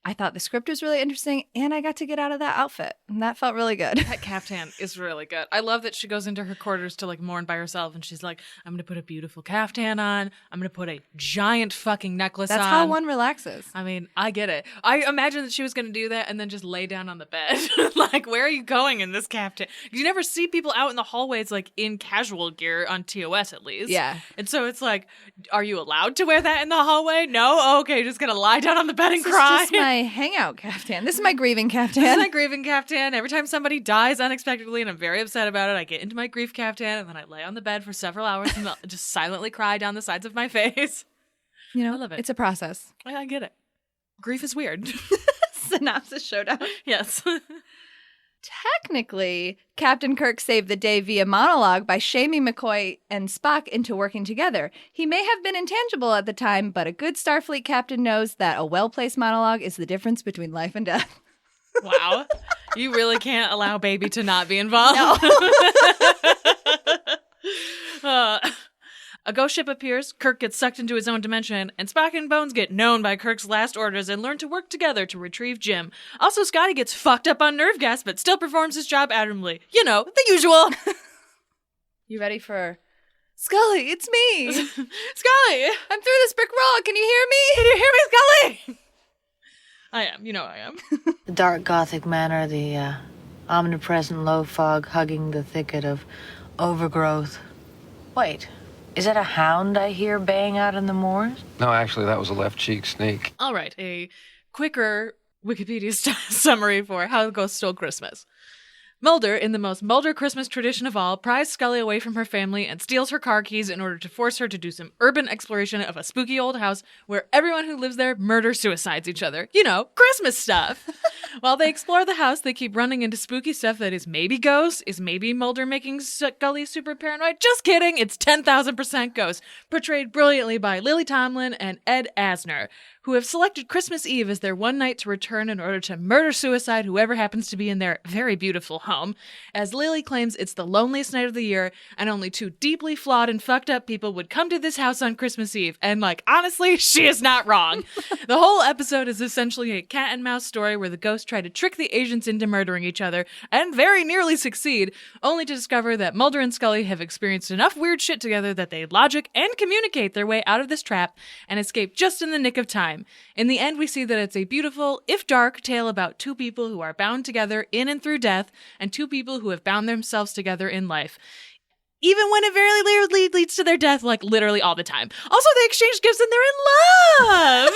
Speaker 2: I thought the script was really interesting and I got to get out of that outfit. And that felt really good.
Speaker 1: That caftan is really good. I love that she goes into her quarters to like mourn by herself and she's like, I'm going to put a beautiful caftan on. I'm going to put a giant fucking necklace on.
Speaker 2: That's how one relaxes.
Speaker 1: I mean, I get it. I imagine that she was going to do that and then just lay down on the bed. Like, where are you going in this caftan? You never see people out in the hallways like in casual gear on TOS at least.
Speaker 2: Yeah.
Speaker 1: And so it's like, are you allowed to wear that in the hallway? No? Oh, okay, just going to lie down on the bed and
Speaker 2: This
Speaker 1: cry.
Speaker 2: is just my hangout caftan. This is my grieving caftan.
Speaker 1: This is my grieving caftan. Every time somebody dies unexpectedly and I'm very upset about it, I get into my grief caftan and then I lay on the bed for several hours and just silently cry down the sides of my face.
Speaker 2: You know,
Speaker 1: I love it.
Speaker 2: It's a process.
Speaker 1: I get it. Grief is weird.
Speaker 2: Synopsis showdown.
Speaker 1: Yes.
Speaker 2: Technically, Captain Kirk saved the day via monologue by shaming McCoy and Spock into working together. He may have been intangible at the time, but a good Starfleet captain knows that a well-placed monologue is the difference between life and death.
Speaker 1: Wow. You really can't allow Baby to not be involved.
Speaker 2: No.
Speaker 1: A ghost ship appears, Kirk gets sucked into his own dimension, and Spock and Bones get known by Kirk's last orders and learn to work together to retrieve Jim. Also, Scotty gets fucked up on nerve gas, but still performs his job admirably. You know, the usual.
Speaker 2: You ready for Scully? It's me.
Speaker 1: Scully!
Speaker 2: I'm through this brick wall. Can you hear me?
Speaker 1: Can you hear me, Scully? I am. You know I am.
Speaker 4: The dark Gothic manor, the omnipresent low fog hugging the thicket of overgrowth. Wait, is that a hound I hear baying out in the moors?
Speaker 5: No, actually, that was a left cheek sneak.
Speaker 1: All right, a quicker Wikipedia summary for How the Ghost Stole Christmas. Mulder, in the most Mulder Christmas tradition of all, pries Scully away from her family and steals her car keys in order to force her to do some urban exploration of a spooky old house where everyone who lives there murder-suicides each other. You know, Christmas stuff. While they explore the house, they keep running into spooky stuff that is maybe ghosts, is maybe Mulder making Scully super paranoid. Just kidding, it's 10,000% ghosts, portrayed brilliantly by Lily Tomlin and Ed Asner, who have selected Christmas Eve as their one night to return in order to murder-suicide whoever happens to be in their very beautiful home, as Lily claims it's the loneliest night of the year, and only two deeply flawed and fucked up people would come to this house on Christmas Eve. And, honestly, she is not wrong. The whole episode is essentially a cat and mouse story where the ghosts try to trick the agents into murdering each other, and very nearly succeed, only to discover that Mulder and Scully have experienced enough weird shit together that they logic and communicate their way out of this trap and escape just in the nick of time. In the end, we see that it's a beautiful, if dark, tale about two people who are bound together in and through death, and two people who have bound themselves together in life. Even when it very rarely leads to their death, literally all the time. Also, they exchange gifts and they're in love!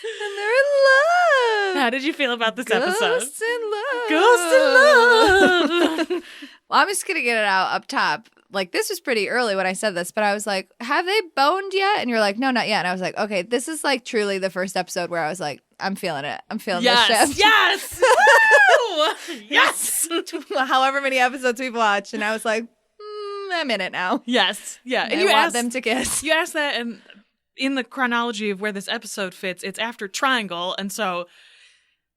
Speaker 2: And they're in love.
Speaker 1: How did you feel about this episode?
Speaker 2: Ghosts in love.
Speaker 1: Ghosts in love!
Speaker 2: Well, I'm just going to get it out up top. This was pretty early when I said this, but I was like, have they boned yet? And you're like, no, not yet. And I was like, okay, this is truly the first episode where I was like, I'm feeling it. I'm feeling this shift.
Speaker 1: Yes! Woo! Yes!
Speaker 2: However many episodes we've watched. And I was like, I'm in it now.
Speaker 1: Yes. Yeah.
Speaker 2: And you want them to kiss.
Speaker 1: You asked that, and in the chronology of where this episode fits, it's after Triangle, and so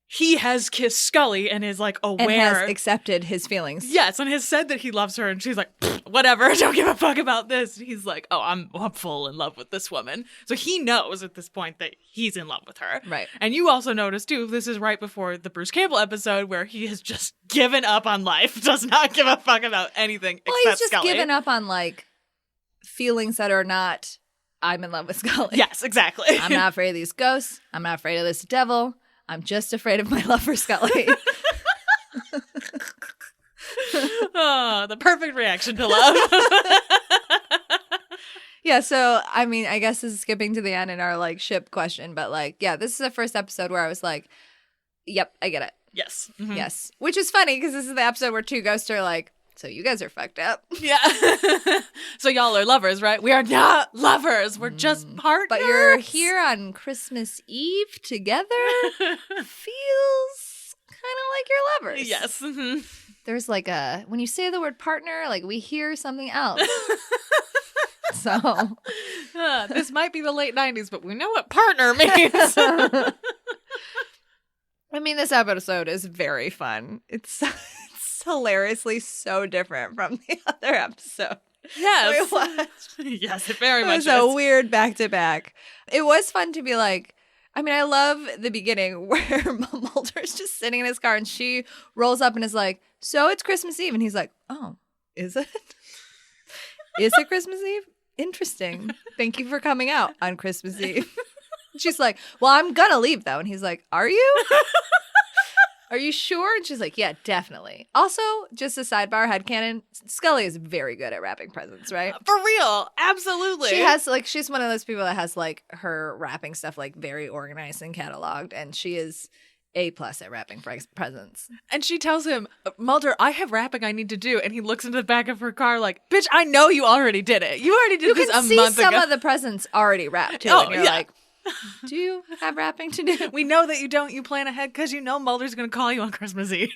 Speaker 1: he has kissed Scully and is aware.
Speaker 2: And has accepted his feelings.
Speaker 1: Yes, and has said that he loves her, and she's like, whatever, I don't give a fuck about this. And he's like, oh, I'm full in love with this woman. So he knows at this point that he's in love with her.
Speaker 2: Right.
Speaker 1: And you also notice, too, this is right before the Bruce Campbell episode where he has just given up on life, does not give a fuck about anything except
Speaker 2: he's just
Speaker 1: Scully.
Speaker 2: given up on, feelings that are not, I'm in love with Scully.
Speaker 1: Yes, exactly.
Speaker 2: I'm not afraid of these ghosts. I'm not afraid of this devil. I'm just afraid of my love for Scully.
Speaker 1: Oh, the perfect reaction to love.
Speaker 2: Yeah, so, I guess this is skipping to the end in our, ship question, but, this is the first episode where I was like, yep, I get it.
Speaker 1: Yes. Mm-hmm.
Speaker 2: Yes. Which is funny, because this is the episode where two ghosts are like, so you guys are fucked up.
Speaker 1: Yeah. So y'all are lovers, right? We are not lovers. We're just partners.
Speaker 2: But you're here on Christmas Eve together. Feels kind of like you're lovers.
Speaker 1: Yes. Mm-hmm.
Speaker 2: There's when you say the word partner, we hear something else. So.
Speaker 1: This might be the late 90s, but we know what partner means.
Speaker 2: This episode is very fun. It's hilariously so different from the other episode.
Speaker 1: Yes.
Speaker 2: We watched.
Speaker 1: Yes, it very much
Speaker 2: is. It was a weird back-to-back. It was fun to be I love the beginning where Mulder's just sitting in his car and she rolls up and is like, so it's Christmas Eve. And he's like, oh, is it? Is it Christmas Eve? Interesting. Thank you for coming out on Christmas Eve. She's like, well, I'm gonna leave though. And he's like, are you? Are you sure? And she's like, yeah, definitely. Also, just a sidebar headcanon, Scully is very good at wrapping presents, right?
Speaker 1: For real. Absolutely.
Speaker 2: She has, she's one of those people that has, her wrapping stuff, very organized and cataloged. And she is A+ at wrapping presents.
Speaker 1: And she tells him, Mulder, I have wrapping I need to do. And he looks into the back of her car bitch, I know you already did it. You already did this a month ago.
Speaker 2: You can see some of the presents already wrapped, too.
Speaker 1: Oh,
Speaker 2: and you're
Speaker 1: yeah.
Speaker 2: like, do you have wrapping to do?
Speaker 1: We know that you don't. You plan ahead because you know Mulder's going to call you on Christmas Eve.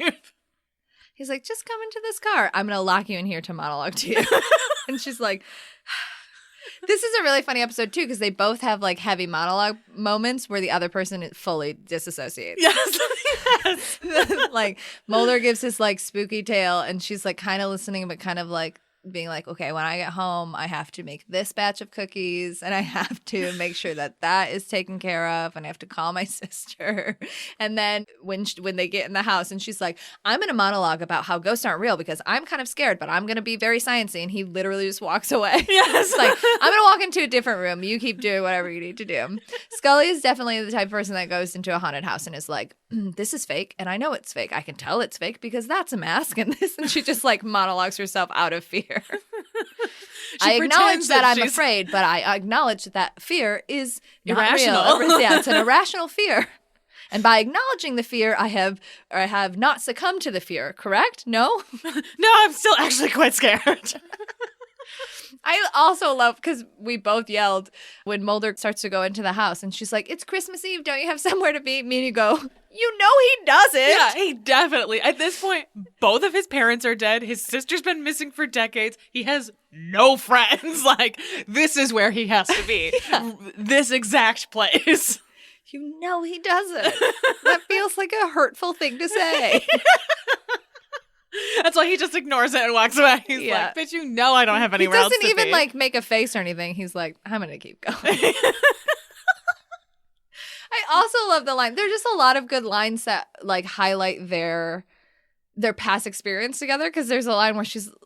Speaker 2: He's like, just come into this car. I'm going to lock you in here to monologue to you. And she's like, this is a really funny episode, too, because they both have, heavy monologue moments where the other person fully disassociates.
Speaker 1: Yes. Yes.
Speaker 2: Mulder gives his, spooky tale, and she's, kind of listening, but kind of, being like, okay, when I get home, I have to make this batch of cookies and I have to make sure that that is taken care of and I have to call my sister. And then when they get in the house and she's like, I'm in a monologue about how ghosts aren't real because I'm kind of scared, but I'm going to be very sciencey. And he literally just walks away.
Speaker 1: Yes.
Speaker 2: I'm going to walk into a different room. You keep doing whatever you need to do. Scully is definitely the type of person that goes into a haunted house and is like, this is fake and I know it's fake. I can tell it's fake because that's a mask and this. And she just monologues herself out of fear. I acknowledge that I'm afraid, but I acknowledge that fear is not
Speaker 1: irrational.
Speaker 2: Real. Yeah, it's an irrational fear. And by acknowledging the fear, I have not succumbed to the fear, correct? No?
Speaker 1: No, I'm still actually quite scared.
Speaker 2: I also love, because we both yelled when Mulder starts to go into the house and she's like, it's Christmas Eve, don't you have somewhere to be? Me and you go, you know he doesn't.
Speaker 1: Yeah, he definitely. At this point, both of his parents are dead. His sister's been missing for decades. He has no friends. Like, this is where he has to be. Yeah. This exact place.
Speaker 2: You know he doesn't. That feels like a hurtful thing to say.
Speaker 1: That's why he just ignores it and walks away. He's like, bitch, you know I don't have anywhere else to be.
Speaker 2: He doesn't even, like, make a face or anything. He's like, I'm going to keep going. I also love the line. There's just a lot of good lines that, like, highlight their past experience together, because there's a line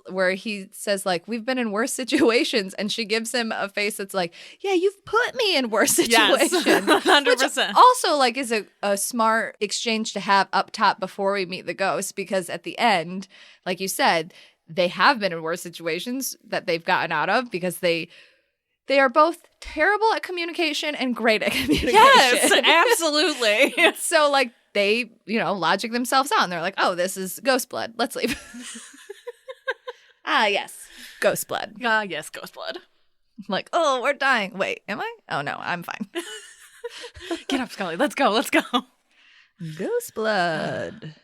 Speaker 2: where he says, like, we've been in worse situations, and she gives him a face that's like, yeah, you've put me in worse situations. Yes,
Speaker 1: 100%.
Speaker 2: Which also, like, is a smart exchange to have up top before we meet the ghost, because at the end, like you said, they have been in worse situations that they've gotten out of, because they are both terrible at communication and great at communication.
Speaker 1: Yes, absolutely.
Speaker 2: So, like, they, logic themselves out, and they're like, oh, this is ghost blood. Let's leave. Yes. Ghost blood.
Speaker 1: Yes, ghost blood.
Speaker 2: Like, oh, we're dying. Wait, am I? Oh, no, I'm fine.
Speaker 1: Get up, Scully. Let's go.
Speaker 2: Ghost blood.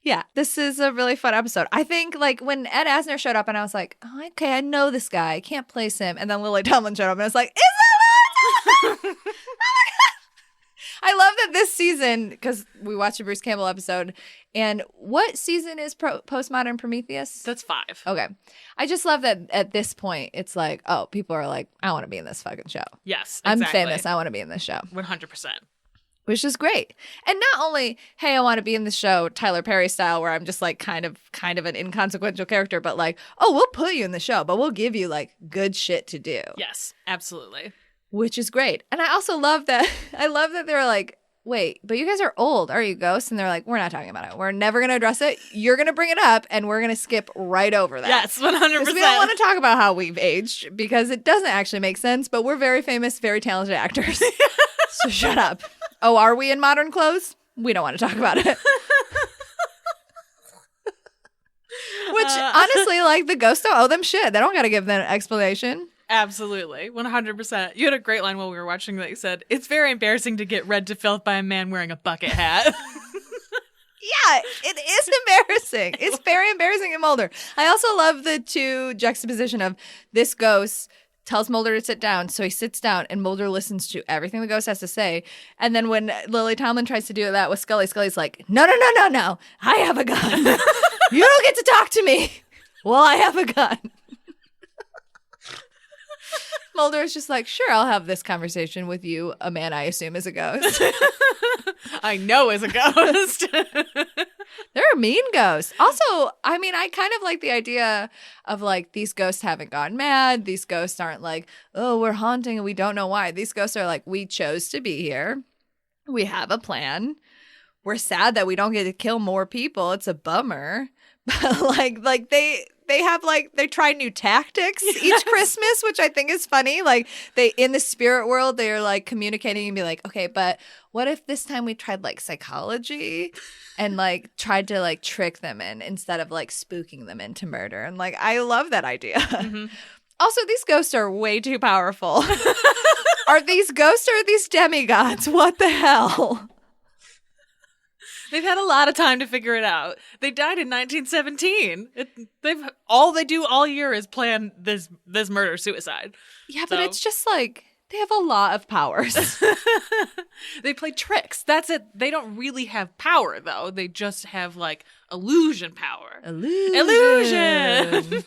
Speaker 2: Yeah, this is a really fun episode. I think, like, when Ed Asner showed up and I was like, oh, okay, I know this guy. I can't place him. And then Lily Tomlin showed up and I was like, is that what? I love that this season, because we watched a Bruce Campbell episode, and what season is Postmodern Prometheus?
Speaker 1: That's 5.
Speaker 2: Okay. I just love that at this point, it's like, oh, people are like, I want to be in this fucking show.
Speaker 1: Yes,
Speaker 2: exactly. I'm famous. I want to be in this show.
Speaker 1: 100%.
Speaker 2: Which is great. And not only, hey, I want to be in the show Tyler Perry style, where I'm just like kind of an inconsequential character, but like, oh, we'll put you in the show, but we'll give you like good shit to do.
Speaker 1: Yes, absolutely.
Speaker 2: Which is great. And I also love that. I love that they're like, wait, but you guys are old. Are you ghosts? And they're like, we're not talking about it. We're never going to address it. You're going to bring it up, and we're going to skip right over that.
Speaker 1: Yes, 100%.
Speaker 2: Because we don't want to talk about how we've aged, because it doesn't actually make sense, but we're very famous, very talented actors. So shut up. Oh, are we in modern clothes? We don't want to talk about it. Which, honestly, like, the ghosts don't owe them shit. They don't got to give them an explanation.
Speaker 1: Absolutely. 100%. You had a great line while we were watching that you said, it's very embarrassing to get read to filth by a man wearing a bucket hat.
Speaker 2: Yeah, it is embarrassing. It's very embarrassing in Mulder. I also love the two juxtaposition of this ghost tells Mulder to sit down, so he sits down, and Mulder listens to everything the ghost has to say. And then when Lily Tomlin tries to do that with Scully, Scully's like, no, I have a gun. You don't get to talk to me. Well, I have a gun. Mulder is just like, sure, I'll have this conversation with you, a man I assume is a ghost.
Speaker 1: I know is a ghost.
Speaker 2: There are mean ghosts. Also, I mean, I kind of like the idea of like, these ghosts haven't gone mad. These ghosts aren't like, oh, we're haunting and we don't know why. These ghosts are like, we chose to be here. We have a plan. We're sad that we don't get to kill more people. It's a bummer. But like they have like, they try new tactics each Christmas, which I think is funny. Like, they, in the spirit world, they're like communicating and be like, okay, but what if this time we tried like psychology and like tried to like trick them in instead of like spooking them into murder? And like, I love that idea. Mm-hmm. Also, these ghosts are way too powerful. Are these ghosts or are these demigods? What the hell?
Speaker 1: They've had a lot of time to figure it out. They died in 1917. All they do all year is plan this murder suicide.
Speaker 2: Yeah, but it's just like, they have a lot of powers.
Speaker 1: They play tricks. That's it. They don't really have power, though. They just have like illusion power. Illusion.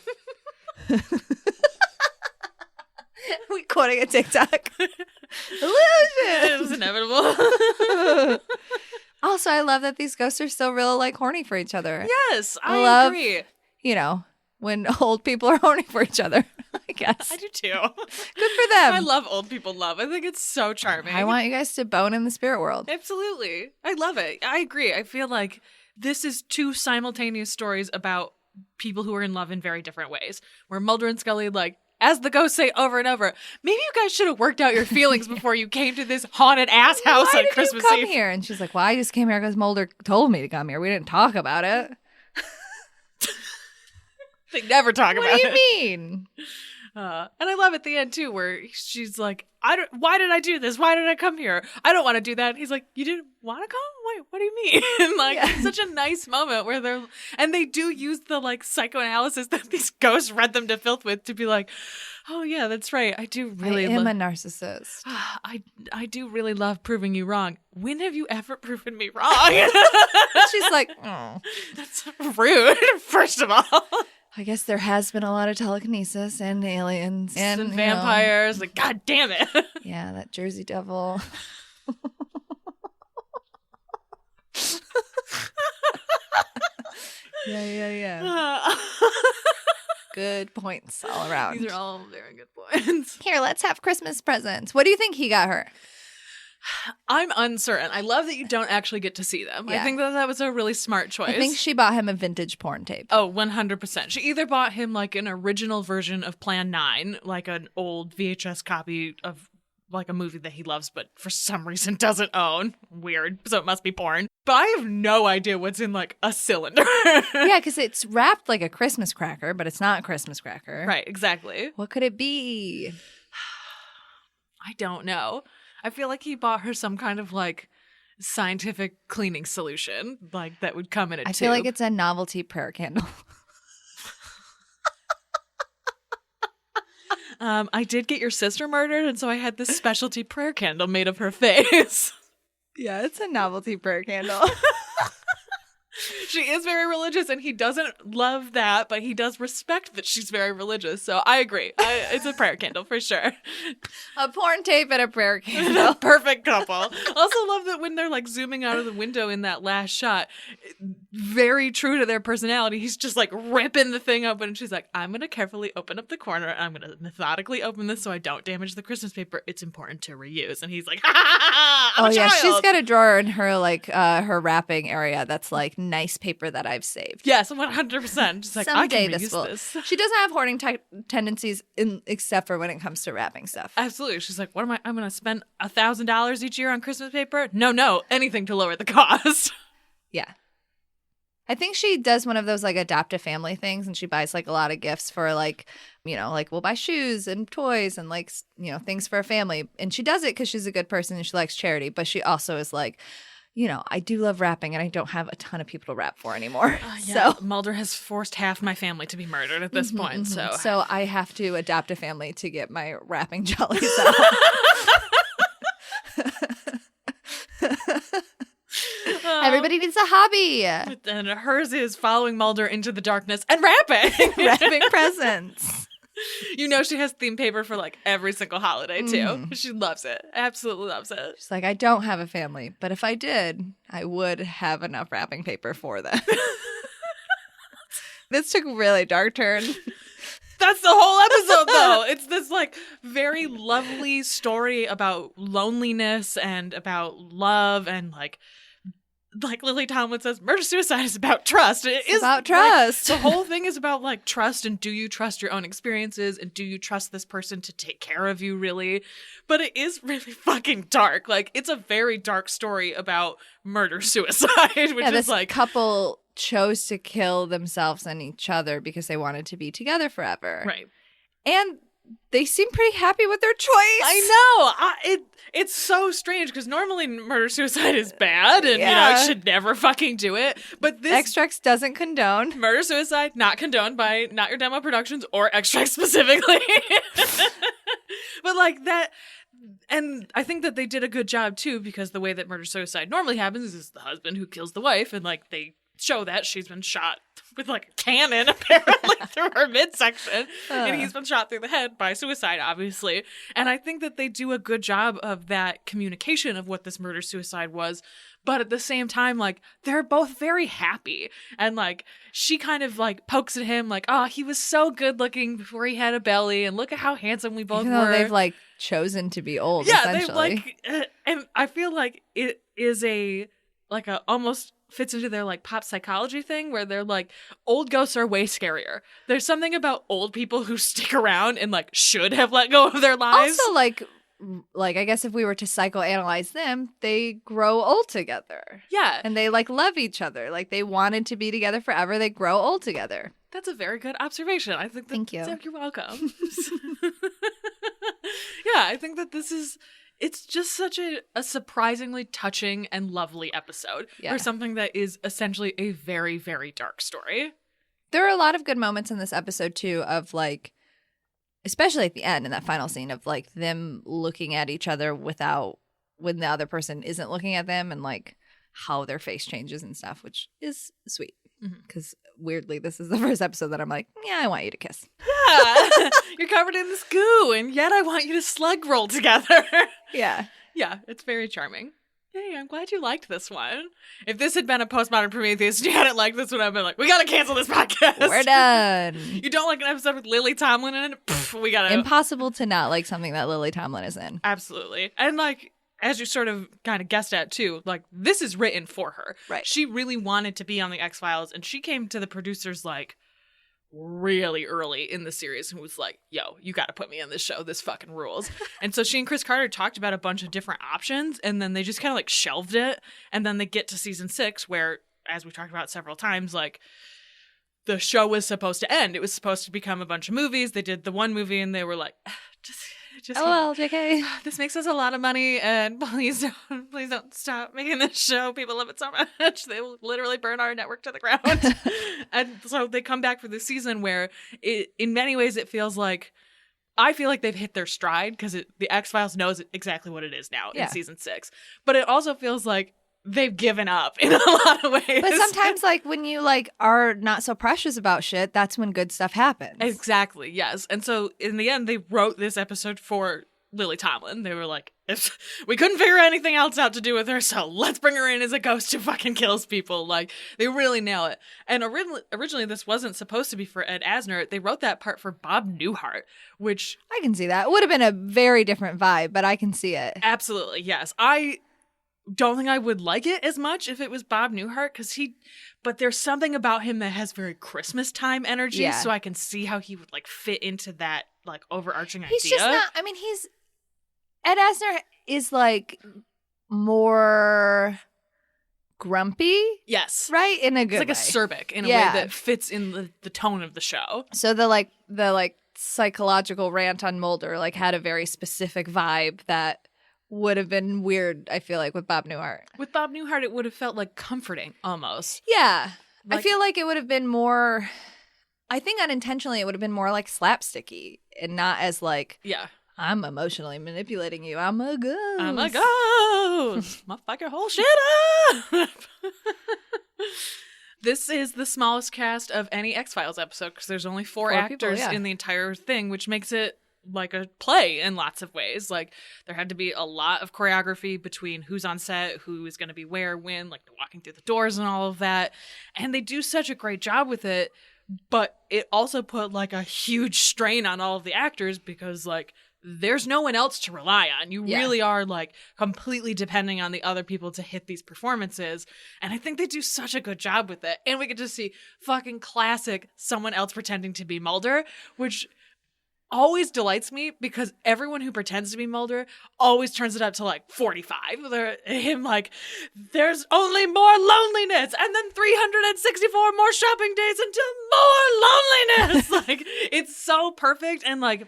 Speaker 2: We quoting a TikTok. Illusion.
Speaker 1: It was inevitable.
Speaker 2: Also, I love that these ghosts are still real, like, horny for each other.
Speaker 1: Yes, I agree.
Speaker 2: You know, when old people are horny for each other, I guess.
Speaker 1: I do too.
Speaker 2: Good for them.
Speaker 1: I love old people love. I think it's so charming.
Speaker 2: I want you guys to bone in the spirit world.
Speaker 1: Absolutely. I love it. I agree. I feel like this is two simultaneous stories about people who are in love in very different ways. Where Mulder and Scully, like, as the ghosts say over and over, maybe you guys should have worked out your feelings before you came to this haunted ass house
Speaker 2: Why
Speaker 1: on
Speaker 2: did
Speaker 1: Christmas
Speaker 2: you come
Speaker 1: Eve.
Speaker 2: here? And she's like, well, I just came here because Mulder told me to come here. We didn't talk about it.
Speaker 1: They never talk about it.
Speaker 2: What do you mean?
Speaker 1: And I love at the end too, where she's like, why did I do this? Why did I come here? I don't want to do that. And he's like, you didn't want to come? Wait, what do you mean? And like, it's such a nice moment where they do use the like psychoanalysis that these ghosts read them to filth with to be like, oh yeah, that's right. I do really
Speaker 2: I am a narcissist.
Speaker 1: I do really love proving you wrong. When have you ever proven me wrong?
Speaker 2: She's like, oh.
Speaker 1: That's rude, first of all.
Speaker 2: I guess there has been a lot of telekinesis and aliens
Speaker 1: And vampires. Like, God damn it.
Speaker 2: Yeah, that Jersey Devil. Yeah. Good points all around.
Speaker 1: These are all very good points.
Speaker 2: Here, let's have Christmas presents. What do you think he got her?
Speaker 1: I'm uncertain. I love that you don't actually get to see them.
Speaker 2: Yeah.
Speaker 1: I think that was a really smart choice.
Speaker 2: I think she bought him a vintage porn tape.
Speaker 1: Oh, 100%. She either bought him like an original version of Plan 9, like an old VHS copy of like a movie that he loves but for some reason doesn't own. Weird. So it must be porn. But I have no idea what's in like a cylinder.
Speaker 2: Yeah, because it's wrapped like a Christmas cracker, but it's not a Christmas cracker.
Speaker 1: Right, exactly.
Speaker 2: What could it be?
Speaker 1: I don't know. I feel like he bought her some kind of like scientific cleaning solution, like that would come in a tube.
Speaker 2: I feel like it's a novelty prayer candle.
Speaker 1: I did get your sister murdered, and so I had this specialty prayer candle made of her face.
Speaker 2: Yeah, it's a novelty prayer candle.
Speaker 1: She is very religious, and he doesn't love that, but he does respect that she's very religious. So I agree. It's a prayer candle for sure.
Speaker 2: A porn tape and a prayer candle.
Speaker 1: Perfect couple. Also love that when they're like zooming out of the window in that last shot, very true to their personality, he's just like ripping the thing open, and she's like, I'm going to carefully open up the corner, and I'm going to methodically open this so I don't damage the Christmas paper. It's important to reuse. And he's like, ha ha ha, I'm a
Speaker 2: yeah,
Speaker 1: child.
Speaker 2: she's got a drawer in her like her wrapping area that's like nice paper that I've saved.
Speaker 1: Yes, 100%. She's like, I
Speaker 2: Someday
Speaker 1: can reuse this.
Speaker 2: She doesn't have hoarding tendencies except for when it comes to wrapping stuff.
Speaker 1: Absolutely. She's like, I'm going to spend $1,000 each year on Christmas paper? No, anything to lower the cost.
Speaker 2: Yeah. I think she does one of those like adopt a family things, and she buys like a lot of gifts for like, you know, like we'll buy shoes and toys and like, you know, things for a family. And she does it because she's a good person and she likes charity. But she also is like, you know, I do love rapping and I don't have a ton of people to rap for anymore.
Speaker 1: Yeah. So Mulder has forced half my family to be murdered at this point.
Speaker 2: So I have to adopt a family to get my rapping jollies out. Everybody needs a hobby.
Speaker 1: And hers is following Mulder into the darkness and rapping.
Speaker 2: Wrapping presents.
Speaker 1: You know she has theme paper for like every single holiday too. She loves it. Absolutely loves it.
Speaker 2: She's like, I don't have a family, but if I did, I would have enough wrapping paper for them. This took a really dark turn.
Speaker 1: That's the whole episode, though. It's this, like, very lovely story about loneliness and about love and, like Lily Tomlin says, murder-suicide is about trust. It's
Speaker 2: about trust.
Speaker 1: Like, the whole thing is about, like, trust and do you trust your own experiences and do you trust this person to take care of you, really? But it is really fucking dark. Like, it's a very dark story about murder-suicide, which is,
Speaker 2: this
Speaker 1: like...
Speaker 2: couple chose to kill themselves and each other because they wanted to be together forever.
Speaker 1: Right.
Speaker 2: And they seem pretty happy with their choice.
Speaker 1: I know. It's so strange because normally murder-suicide is bad and, you know, should never fucking do it. But this...
Speaker 2: Extrax doesn't condone.
Speaker 1: Murder-suicide, not condoned by Not Your Demo Productions or Extract specifically. But, like, that... And I think that they did a good job, too, because the way that murder-suicide normally happens is the husband who kills the wife, and, like, they show that she's been shot with like a cannon apparently through her midsection and he's been shot through the head by suicide, obviously. And I think that they do a good job of that communication of what this murder suicide was, but at the same time, like, they're both very happy. And like, she kind of like pokes at him like, oh, he was so good looking before he had a belly and look at how handsome we both
Speaker 2: Even though
Speaker 1: were.
Speaker 2: They've like chosen to be old,
Speaker 1: yeah,
Speaker 2: essentially.
Speaker 1: they've like, and I feel like it is a almost fits into their like pop psychology thing where they're like, old ghosts are way scarier. There's something about old people who stick around and like should have let go of their lives.
Speaker 2: Also, like I guess if we were to psychoanalyze them, they grow old together.
Speaker 1: Yeah.
Speaker 2: And they like love each other. Like they wanted to be together forever. They grow old together.
Speaker 1: That's a very good observation. I think that,
Speaker 2: Thank you.
Speaker 1: You're welcome. Yeah, I think that it's just such a surprisingly touching and lovely episode for something that is essentially a very, very dark story.
Speaker 2: There are a lot of good moments in this episode too of like, especially at the end in that final scene of like them looking at each other when the other person isn't looking at them and like how their face changes and stuff, which is sweet. Because weirdly, this is the first episode that I'm like, yeah, I want you to kiss.
Speaker 1: Yeah, you're covered in this goo, and yet I want you to slug roll together.
Speaker 2: Yeah.
Speaker 1: Yeah, it's very charming. Hey, I'm glad you liked this one. If this had been a postmodern Prometheus and you hadn't liked this one, I'd been like, we gotta cancel this podcast.
Speaker 2: We're done.
Speaker 1: You don't like an episode with Lily Tomlin in it? Pff, we gotta.
Speaker 2: Impossible to not like something that Lily Tomlin is in.
Speaker 1: Absolutely. And like, as you sort of kind of guessed at too, like this is written for her.
Speaker 2: Right.
Speaker 1: She really wanted to be on the X-Files, and she came to the producers like really early in the series and was like, yo, you got to put me on this show. This fucking rules. And so she and Chris Carter talked about a bunch of different options, and then they just kind of like shelved it. And then they get to season 6 where, as we talked about several times, like the show was supposed to end. It was supposed to become a bunch of movies. They did the one movie and they were like, just
Speaker 2: LOL, JK.
Speaker 1: This makes us a lot of money, and please don't stop making this show. People love it so much. They will literally burn our network to the ground. And so they come back for this season where in many ways it feels like, I feel like they've hit their stride because the X-Files knows exactly what it is now in season 6. But it also feels like they've given up in a lot of ways.
Speaker 2: But sometimes, like, when you, like, are not so precious about shit, that's when good stuff happens.
Speaker 1: Exactly, yes. And so, in the end, they wrote this episode for Lily Tomlin. They were like, if we couldn't figure anything else out to do with her, so let's bring her in as a ghost who fucking kills people. Like, they really nail it. And originally, this wasn't supposed to be for Ed Asner. They wrote that part for Bob Newhart, which...
Speaker 2: I can see that. It would have been a very different vibe, but I can see it.
Speaker 1: Absolutely, yes. I don't think I would like it as much if it was Bob Newhart, but there's something about him that has very Christmas time energy, so I can see how he would like fit into that like overarching idea.
Speaker 2: He's just not, I mean, Ed Asner is like more grumpy.
Speaker 1: Yes.
Speaker 2: Right? In a good way.
Speaker 1: It's like acerbic in a way that fits in the tone of the show.
Speaker 2: So the psychological rant on Mulder like had a very specific vibe that would have been weird, I feel like, with Bob Newhart.
Speaker 1: With Bob Newhart, it would have felt like comforting, almost.
Speaker 2: Yeah. I feel like it would have been more, I think unintentionally, it would have been more like slapsticky and not as like, I'm emotionally manipulating you. I'm a ghost.
Speaker 1: I'm a ghost. I'll fuck your whole shit up. This is the smallest cast of any X-Files episode because there's only four actors in the entire thing, which makes it like a play in lots of ways. Like there had to be a lot of choreography between who's on set, who is going to be where, when, like walking through the doors and all of that. And they do such a great job with it, but it also put like a huge strain on all of the actors because like there's no one else to rely on. You really are like completely depending on the other people to hit these performances. And I think they do such a good job with it. And we get to see fucking classic someone else pretending to be Mulder, which always delights me because everyone who pretends to be Mulder always turns it up to like 45. They're him like, there's only more loneliness and then 364 more shopping days until more loneliness. Like it's so perfect. And like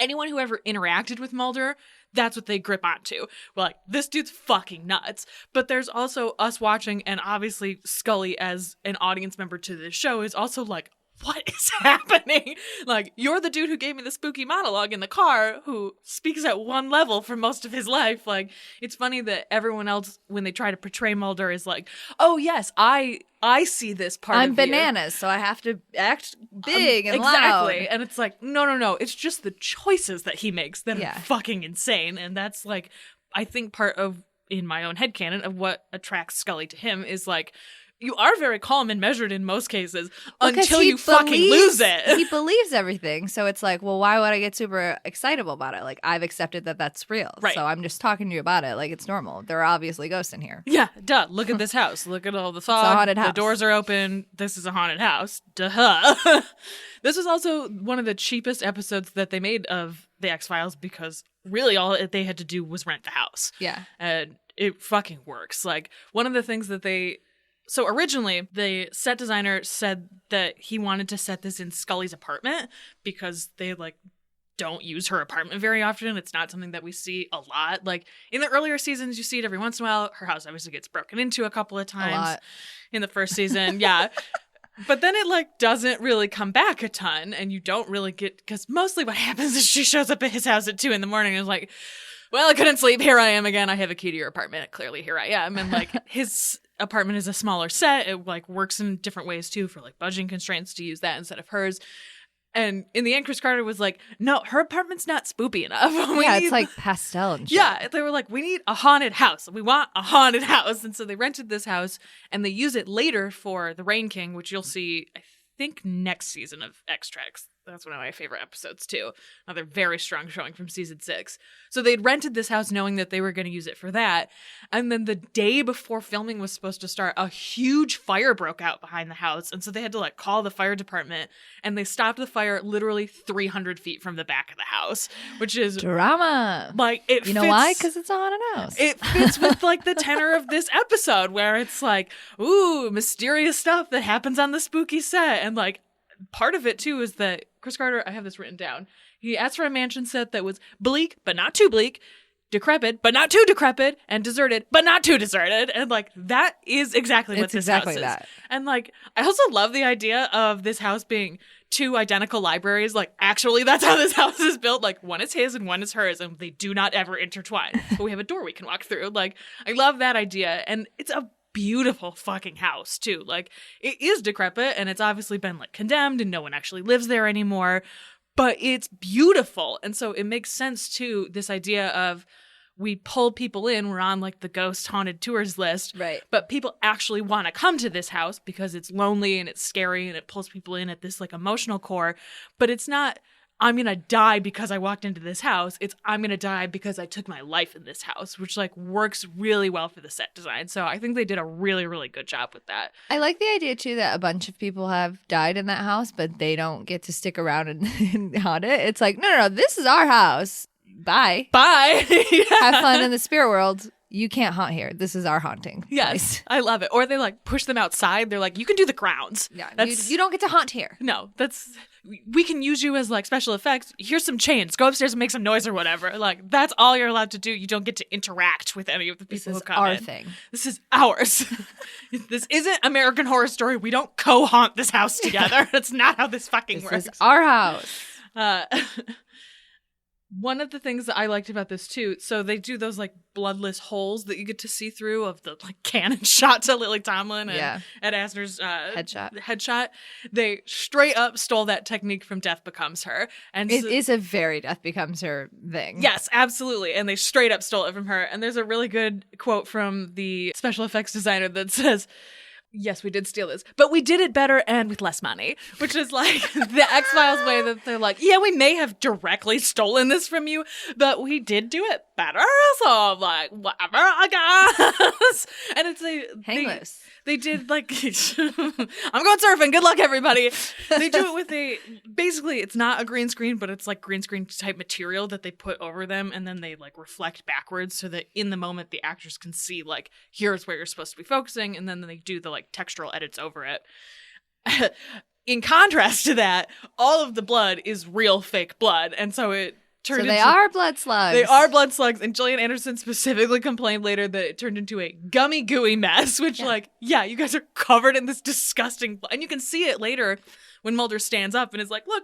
Speaker 1: anyone who ever interacted with Mulder, that's what they grip onto. Like, this dude's fucking nuts. But there's also us watching, and obviously Scully as an audience member to this show is also like, what is happening? Like, you're the dude who gave me the spooky monologue in the car who speaks at one level for most of his life. Like, it's funny that everyone else, when they try to portray Mulder, is like, oh, yes, I see this part of you.
Speaker 2: I'm bananas, so I have to act big and
Speaker 1: exactly.
Speaker 2: loud.
Speaker 1: And it's like, no. It's just the choices that he makes that are fucking insane. And that's, like, I think part of, in my own headcanon, of what attracts Scully to him is, like, you are very calm and measured in most cases
Speaker 2: Well, 'cause
Speaker 1: until
Speaker 2: he
Speaker 1: you fucking lose it.
Speaker 2: He believes everything. So it's like, well, why would I get super excitable about it? Like, I've accepted that that's real.
Speaker 1: Right.
Speaker 2: So I'm just talking to you about it like it's normal. There are obviously ghosts in here.
Speaker 1: Yeah, duh. Look at this house. Look at all the fog.
Speaker 2: haunted
Speaker 1: The
Speaker 2: house.
Speaker 1: doors are open. This is a haunted house. Duh. This was also one of the cheapest episodes that they made of The X-Files because really all they had to do was rent the house.
Speaker 2: Yeah.
Speaker 1: And it fucking works. Like, one of the things that So originally, the set designer said that he wanted to set this in Scully's apartment because they, like, don't use her apartment very often. It's not something that we see a lot. Like, in the earlier seasons, you see it every once in a while. Her house obviously gets broken into a couple of times.
Speaker 2: lot.
Speaker 1: In the first season, yeah. But then it, like, doesn't really come back a ton, and you don't really get... Because mostly what happens is she shows up at his house at 2 a.m. and is like, well, I couldn't sleep. Here I am again. I have a key to your apartment. Clearly, here I am. And, like, his apartment is a smaller set. It, like, works in different ways, too, for, like, budgeting constraints to use that instead of hers. And in the end, Chris Carter was like, no, her apartment's not spoopy enough.
Speaker 2: It's like pastel and shit.
Speaker 1: Yeah, they were like, we need a haunted house. We want a haunted house. And so they rented this house, and they use it later for The Rain King, which you'll see, I think, next season of X-Tracks. That's one of my favorite episodes, too. Another very strong showing from season 6. So they'd rented this house knowing that they were going to use it for that. And then the day before filming was supposed to start, a huge fire broke out behind the house. And so they had to, like, call the fire department. And they stopped the fire literally 300 feet from the back of the house, which is...
Speaker 2: Drama.
Speaker 1: Like, it
Speaker 2: You know
Speaker 1: fits-
Speaker 2: why? Because it's a haunted house.
Speaker 1: It fits with, like, the tenor of this episode, where it's like, ooh, mysterious stuff that happens on the spooky set. And, like, part of it, too, is that Chris Carter, I have this written down, he asked for a mansion set that was bleak, but not too bleak, decrepit, but not too decrepit, and deserted, but not too deserted. And, like, that is exactly what
Speaker 2: It's
Speaker 1: this
Speaker 2: exactly
Speaker 1: house is.
Speaker 2: that.
Speaker 1: And, like, I also love the idea of this house being 2 identical libraries. Like, actually, that's how this house is built. Like, one is his and one is hers, and they do not ever intertwine. But we have a door we can walk through. Like, I love that idea. And it's a beautiful fucking house, too. Like, it is decrepit, and it's obviously been, like, condemned, and no one actually lives there anymore. But it's beautiful. And so it makes sense, too, this idea of we pull people in. We're on, like, the ghost haunted tours list.
Speaker 2: Right.
Speaker 1: But people actually want to come to this house because it's lonely and it's scary and it pulls people in at this, like, emotional core. But it's not, I'm going to die because I walked into this house. It's, I'm going to die because I took my life in this house, which, like, works really well for the set design. So I think they did a really, really good job with that.
Speaker 2: I like the idea, too, that a bunch of people have died in that house, but they don't get to stick around and haunt it. It's like, no, this is our house. Bye.
Speaker 1: Bye.
Speaker 2: Have fun in the spirit world. You can't haunt here. This is our haunting.
Speaker 1: Yes, I love it. Or they, like, push them outside. They're like, you can do the grounds.
Speaker 2: Yeah,
Speaker 1: That's,
Speaker 2: you don't get to haunt here.
Speaker 1: no, that's, we can use you as, like, special effects. Here's some chains. Go upstairs and make some noise or whatever. Like, that's all you're allowed to do. You don't get to interact with any of the
Speaker 2: This
Speaker 1: people
Speaker 2: is
Speaker 1: who come
Speaker 2: our
Speaker 1: in.
Speaker 2: thing.
Speaker 1: This is ours. This isn't American Horror Story. We don't co-haunt this house together. That's not how this fucking
Speaker 2: This
Speaker 1: works.
Speaker 2: is our house.
Speaker 1: One of the things that I liked about this too, so they do those, like, bloodless holes that you get to see through of the, like, cannon shot to Lily Tomlin and
Speaker 2: Yeah.
Speaker 1: Ed Asner's
Speaker 2: Headshot.
Speaker 1: They straight up stole that technique from Death Becomes Her. And
Speaker 2: It
Speaker 1: so-
Speaker 2: is a very Death Becomes Her thing.
Speaker 1: Yes, absolutely. And they straight up stole it from her. And there's a really good quote from the special effects designer that says, yes, we did steal this, but we did it better and with less money, which is like the X-Files way that they're like, yeah, we may have directly stolen this from you, but we did do it better. So I'm like, whatever, I guess. And it's
Speaker 2: Hang loose.
Speaker 1: They did, like, I'm going surfing. Good luck, everybody. They do it with basically, it's not a green screen, but it's like green screen type material that they put over them, and then they, like, reflect backwards so that in the moment the actors can see, like, here's where you're supposed to be focusing, and then they do the, like, textural edits over it. In contrast to that, all of the blood is real fake blood, and so it turned
Speaker 2: So they
Speaker 1: into...
Speaker 2: are blood slugs.
Speaker 1: They are blood slugs, and Gillian Anderson specifically complained later that it turned into a gummy gooey mess, which, like, yeah, you guys are covered in this disgusting blood. And you can see it later when Mulder stands up and is like, look,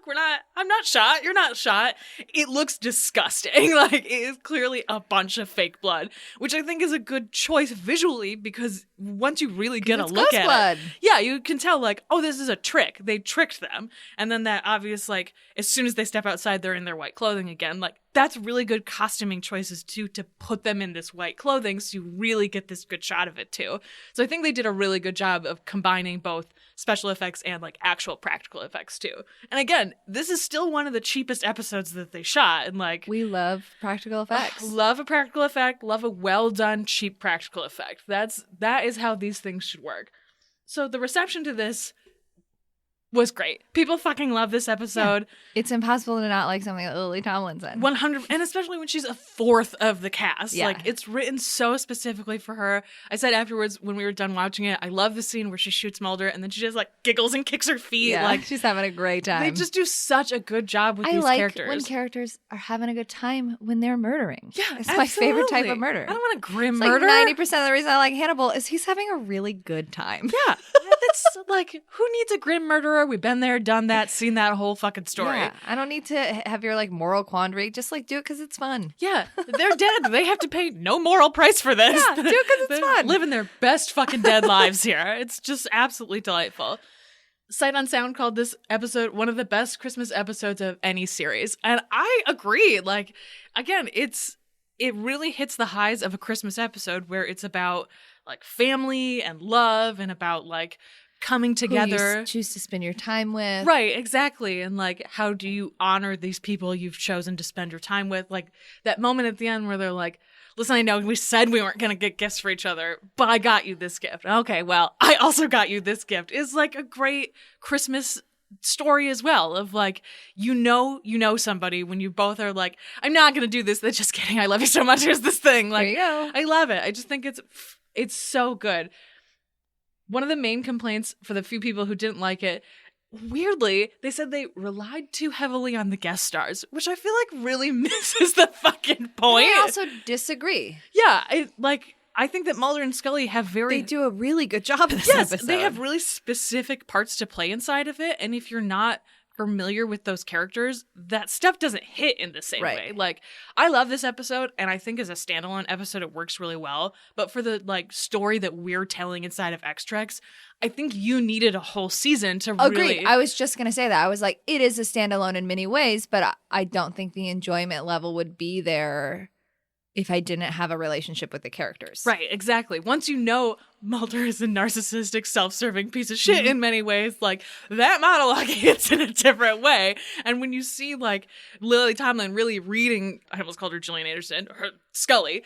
Speaker 1: I'm not shot, you're not shot, it looks disgusting. Like, it is clearly a bunch of fake blood, which I think is a good choice visually, because once you really get a look at
Speaker 2: blood.
Speaker 1: it, yeah, you can tell, like, oh, this is a trick. They tricked them. And then that obvious, like, as soon as they step outside, they're in their white clothing again. Like, that's really good costuming choices, too, to put them in this white clothing so you really get this good shot of it, too. So I think they did a really good job of combining both special effects and, like, actual practical effects, too. And again, this is still one of the cheapest episodes that they shot. And, like,
Speaker 2: We love practical effects.
Speaker 1: love a practical effect, love a well-done, cheap practical effect. That is how these things should work. So the reception to this was great. People fucking love this episode.
Speaker 2: It's impossible to not like something like Lily Tomlinson.
Speaker 1: 100, and especially when she's a fourth of the cast.
Speaker 2: Yeah.
Speaker 1: Like, it's written so specifically for her. I said afterwards when we were done watching it, I love the scene where she shoots Mulder and then she just, like, giggles and kicks her feet.
Speaker 2: Yeah,
Speaker 1: Like,
Speaker 2: she's having a great time.
Speaker 1: they just do such a good job with
Speaker 2: I
Speaker 1: these
Speaker 2: like
Speaker 1: characters.
Speaker 2: when characters are having a good time when they're murdering.
Speaker 1: Yeah,
Speaker 2: it's my favorite type
Speaker 1: absolutely.
Speaker 2: of murder.
Speaker 1: I don't want a grim
Speaker 2: It's
Speaker 1: murder.
Speaker 2: like 90% of the reason I like Hannibal is he's having a really good time.
Speaker 1: Yeah, it's like, who needs a grim murderer? We've been there, done that, seen that whole fucking story.
Speaker 2: Yeah, I don't need to have your like moral quandary. Just like do it because it's fun.
Speaker 1: Yeah, they're dead. They have to pay no moral price for this.
Speaker 2: Yeah, do it 'cause it's
Speaker 1: They're
Speaker 2: fun.
Speaker 1: living their best fucking dead lives here. It's just absolutely delightful. Sight on Sound called this episode one of the best Christmas episodes of any series. And I agree. Like, again, it really hits the highs of a Christmas episode where it's about, like, family and love and about, like, coming together.
Speaker 2: Who you choose to spend your time with.
Speaker 1: Right, exactly. And, like, how do you honor these people you've chosen to spend your time with? Like, that moment at the end where they're like, listen, I know we said we weren't going to get gifts for each other, but I got you this gift. Okay, well, I also got you this gift. Is, like, a great Christmas story as well, of, like, you know somebody when you both are like, I'm not going to do this. They're just kidding. I love you so much. Here's this thing. Like,
Speaker 2: There you go.
Speaker 1: I love it. I just think it's so good. One of the main complaints for the few people who didn't like it, weirdly, they said they relied too heavily on the guest stars, which I feel like really misses the fucking point.
Speaker 2: I also disagree.
Speaker 1: Yeah, I think that Mulder and Scully have
Speaker 2: They do a really good job of this episode.
Speaker 1: they have really specific parts to play inside of it, and if you're not familiar with those characters, that stuff doesn't hit in the same
Speaker 2: Right.
Speaker 1: way. Like, I love this episode, and I think as a standalone episode it works really well, but for the, like, story that we're telling inside of X-Trex, I think you needed a whole season to
Speaker 2: Agreed.
Speaker 1: really...
Speaker 2: I was just going to say that. I was like, it is a standalone in many ways, but I don't think the enjoyment level would be there if I didn't have a relationship with the characters.
Speaker 1: Right, exactly. Once you know Mulder is a narcissistic, self-serving piece of shit in many ways, like, that monologue hits in a different way. And when you see, like, Lily Tomlin really reading, I almost called her Gillian Anderson, or Scully,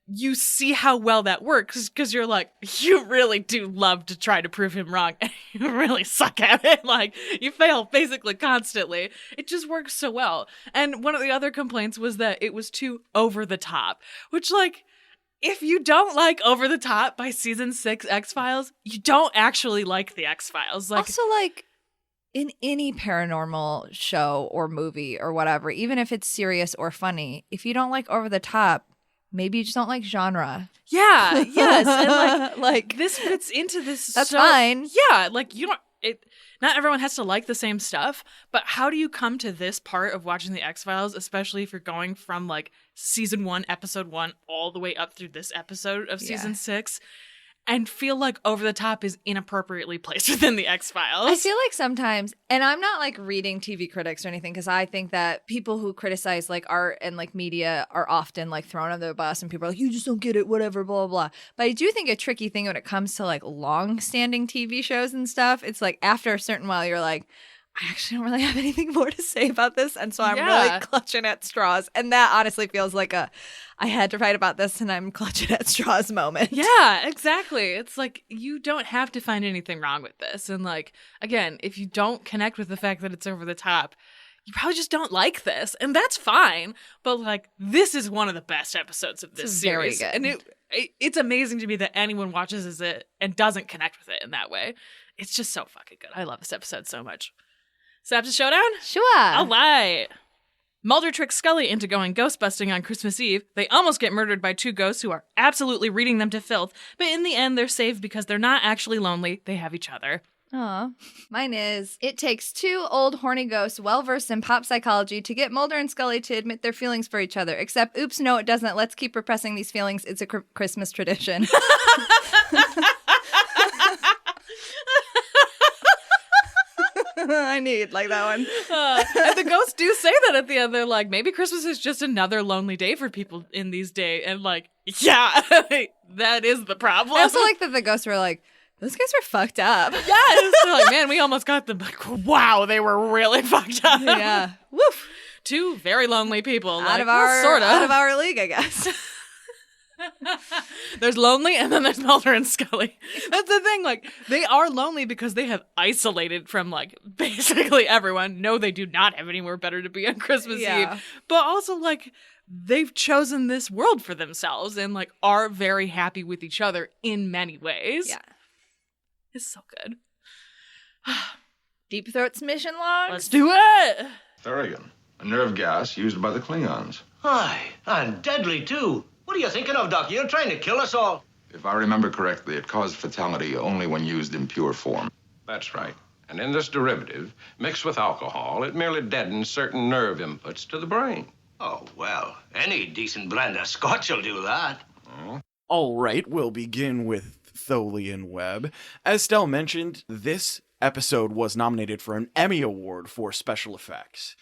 Speaker 1: you see how well that works, because you're like, you really do love to try to prove him wrong, and you really suck at it. Like, you fail basically constantly. It just works so well. And one of the other complaints was that it was too over the top, which, like, if you don't like Over the Top by season 6 X-Files, you don't actually like the X-Files. Like,
Speaker 2: Also, like, in any paranormal show or movie or whatever, even if it's serious or funny, if you don't like over the top, maybe you just don't like genre.
Speaker 1: yeah, yes. And,
Speaker 2: Like,
Speaker 1: this fits into this.
Speaker 2: that's fine.
Speaker 1: Yeah, like, you don't. Not everyone has to like the same stuff, but how do you come to this part of watching the X-Files, especially if you're going from, like, season 1, episode 1, all the way up through this episode of season 6, and feel like Over the Top is inappropriately placed within the X-Files?
Speaker 2: I feel like sometimes, and I'm not like reading TV critics or anything, because I think that people who criticize like art and like media are often like thrown under the bus and people are like, you just don't get it, whatever, blah, blah, blah. But I do think a tricky thing when it comes to like long-standing TV shows and stuff, it's like after a certain while, you're like, I actually don't really have anything more to say about this. And so I'm really clutching at straws. And that honestly feels like I had to write about this and I'm clutching at straws moment.
Speaker 1: Yeah, exactly. It's like, you don't have to find anything wrong with this. And, like, again, if you don't connect with the fact that it's over the top, you probably just don't like this. And that's fine. But, like, this is one of the best episodes of this
Speaker 2: very
Speaker 1: series.
Speaker 2: good.
Speaker 1: And it's amazing to me that anyone watches it and doesn't connect with it in that way. It's just so fucking good. I love this episode so much. Synopsis Showdown?
Speaker 2: Sure.
Speaker 1: All right. Mulder tricks Scully into going ghost busting on Christmas Eve. They almost get murdered by two ghosts who are absolutely reading them to filth, but in the end they're saved because they're not actually lonely, they have each other.
Speaker 2: Aw. Mine is, it takes two old horny ghosts well-versed in pop psychology to get Mulder and Scully to admit their feelings for each other. Except, oops, no, it doesn't. Let's keep repressing these feelings. It's a Christmas tradition. I need like that one.
Speaker 1: And the ghosts do say that at the end. They're like, maybe Christmas is just another lonely day for people in these days. And like, yeah, that is the problem.
Speaker 2: I also like that the ghosts were like, those guys were fucked up.
Speaker 1: Yes. They're like, man, we almost got them. Like, wow, they were really fucked up.
Speaker 2: Yeah. Woof.
Speaker 1: Two very lonely people.
Speaker 2: Out of our league, I guess.
Speaker 1: There's lonely, and then there's Mulder and Scully. That's the thing. Like, they are lonely because they have isolated from, like, basically everyone. No, they do not have anywhere better to be on Christmas Eve. But also, like, they've chosen this world for themselves and, like, are very happy with each other in many ways.
Speaker 2: Yeah.
Speaker 1: It's so good.
Speaker 2: Deep Throat's mission logs.
Speaker 1: Let's do it.
Speaker 3: Thurigan, a nerve gas used by the Klingons.
Speaker 6: Aye, and deadly, too. What are you thinking of, Doc? You're trying to kill us all.
Speaker 3: If I remember correctly, it caused fatality only when used in pure form.
Speaker 5: That's right. And in this derivative, mixed with alcohol, it merely deadens certain nerve inputs to the brain.
Speaker 6: Oh, well, any decent blend of scotch will do that.
Speaker 7: All right, we'll begin with Tholian Webb. As Stell mentioned, this episode was nominated for an Emmy Award for special effects.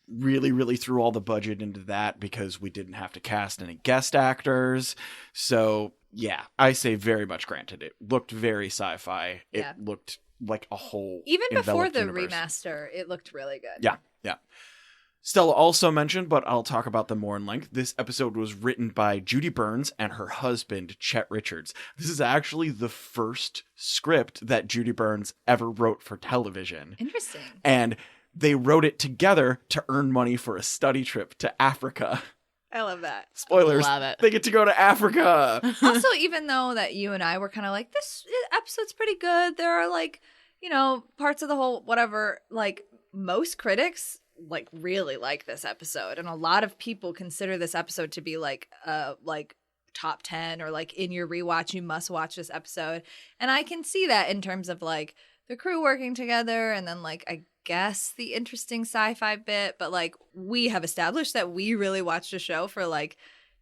Speaker 7: Really threw all the budget into that because we didn't have to cast any guest actors. So, yeah, I say very much granted. It looked very sci-fi.
Speaker 2: Yeah.
Speaker 7: It looked like a whole
Speaker 2: Even before the
Speaker 7: universe.
Speaker 2: remaster, it looked really good.
Speaker 7: Yeah. Stella also mentioned, but I'll talk about them more in length, this episode was written by Judy Burns and her husband, Chet Richards. This is actually the first script that Judy Burns ever wrote for television.
Speaker 2: Interesting.
Speaker 7: And they wrote it together to earn money for a study trip to Africa.
Speaker 2: I love that.
Speaker 7: Spoilers.
Speaker 1: Love it.
Speaker 7: They get to go to Africa.
Speaker 2: Also, even though that you and I were kind of like, this episode's pretty good, there are like, you know, parts of the whole whatever, like most critics like really like this episode, and a lot of people consider this episode to be like top 10 or like in your rewatch you must watch this episode. And I can see that in terms of like the crew working together, and then like I guess the interesting sci-fi bit, but like we have established that we really watched a show for like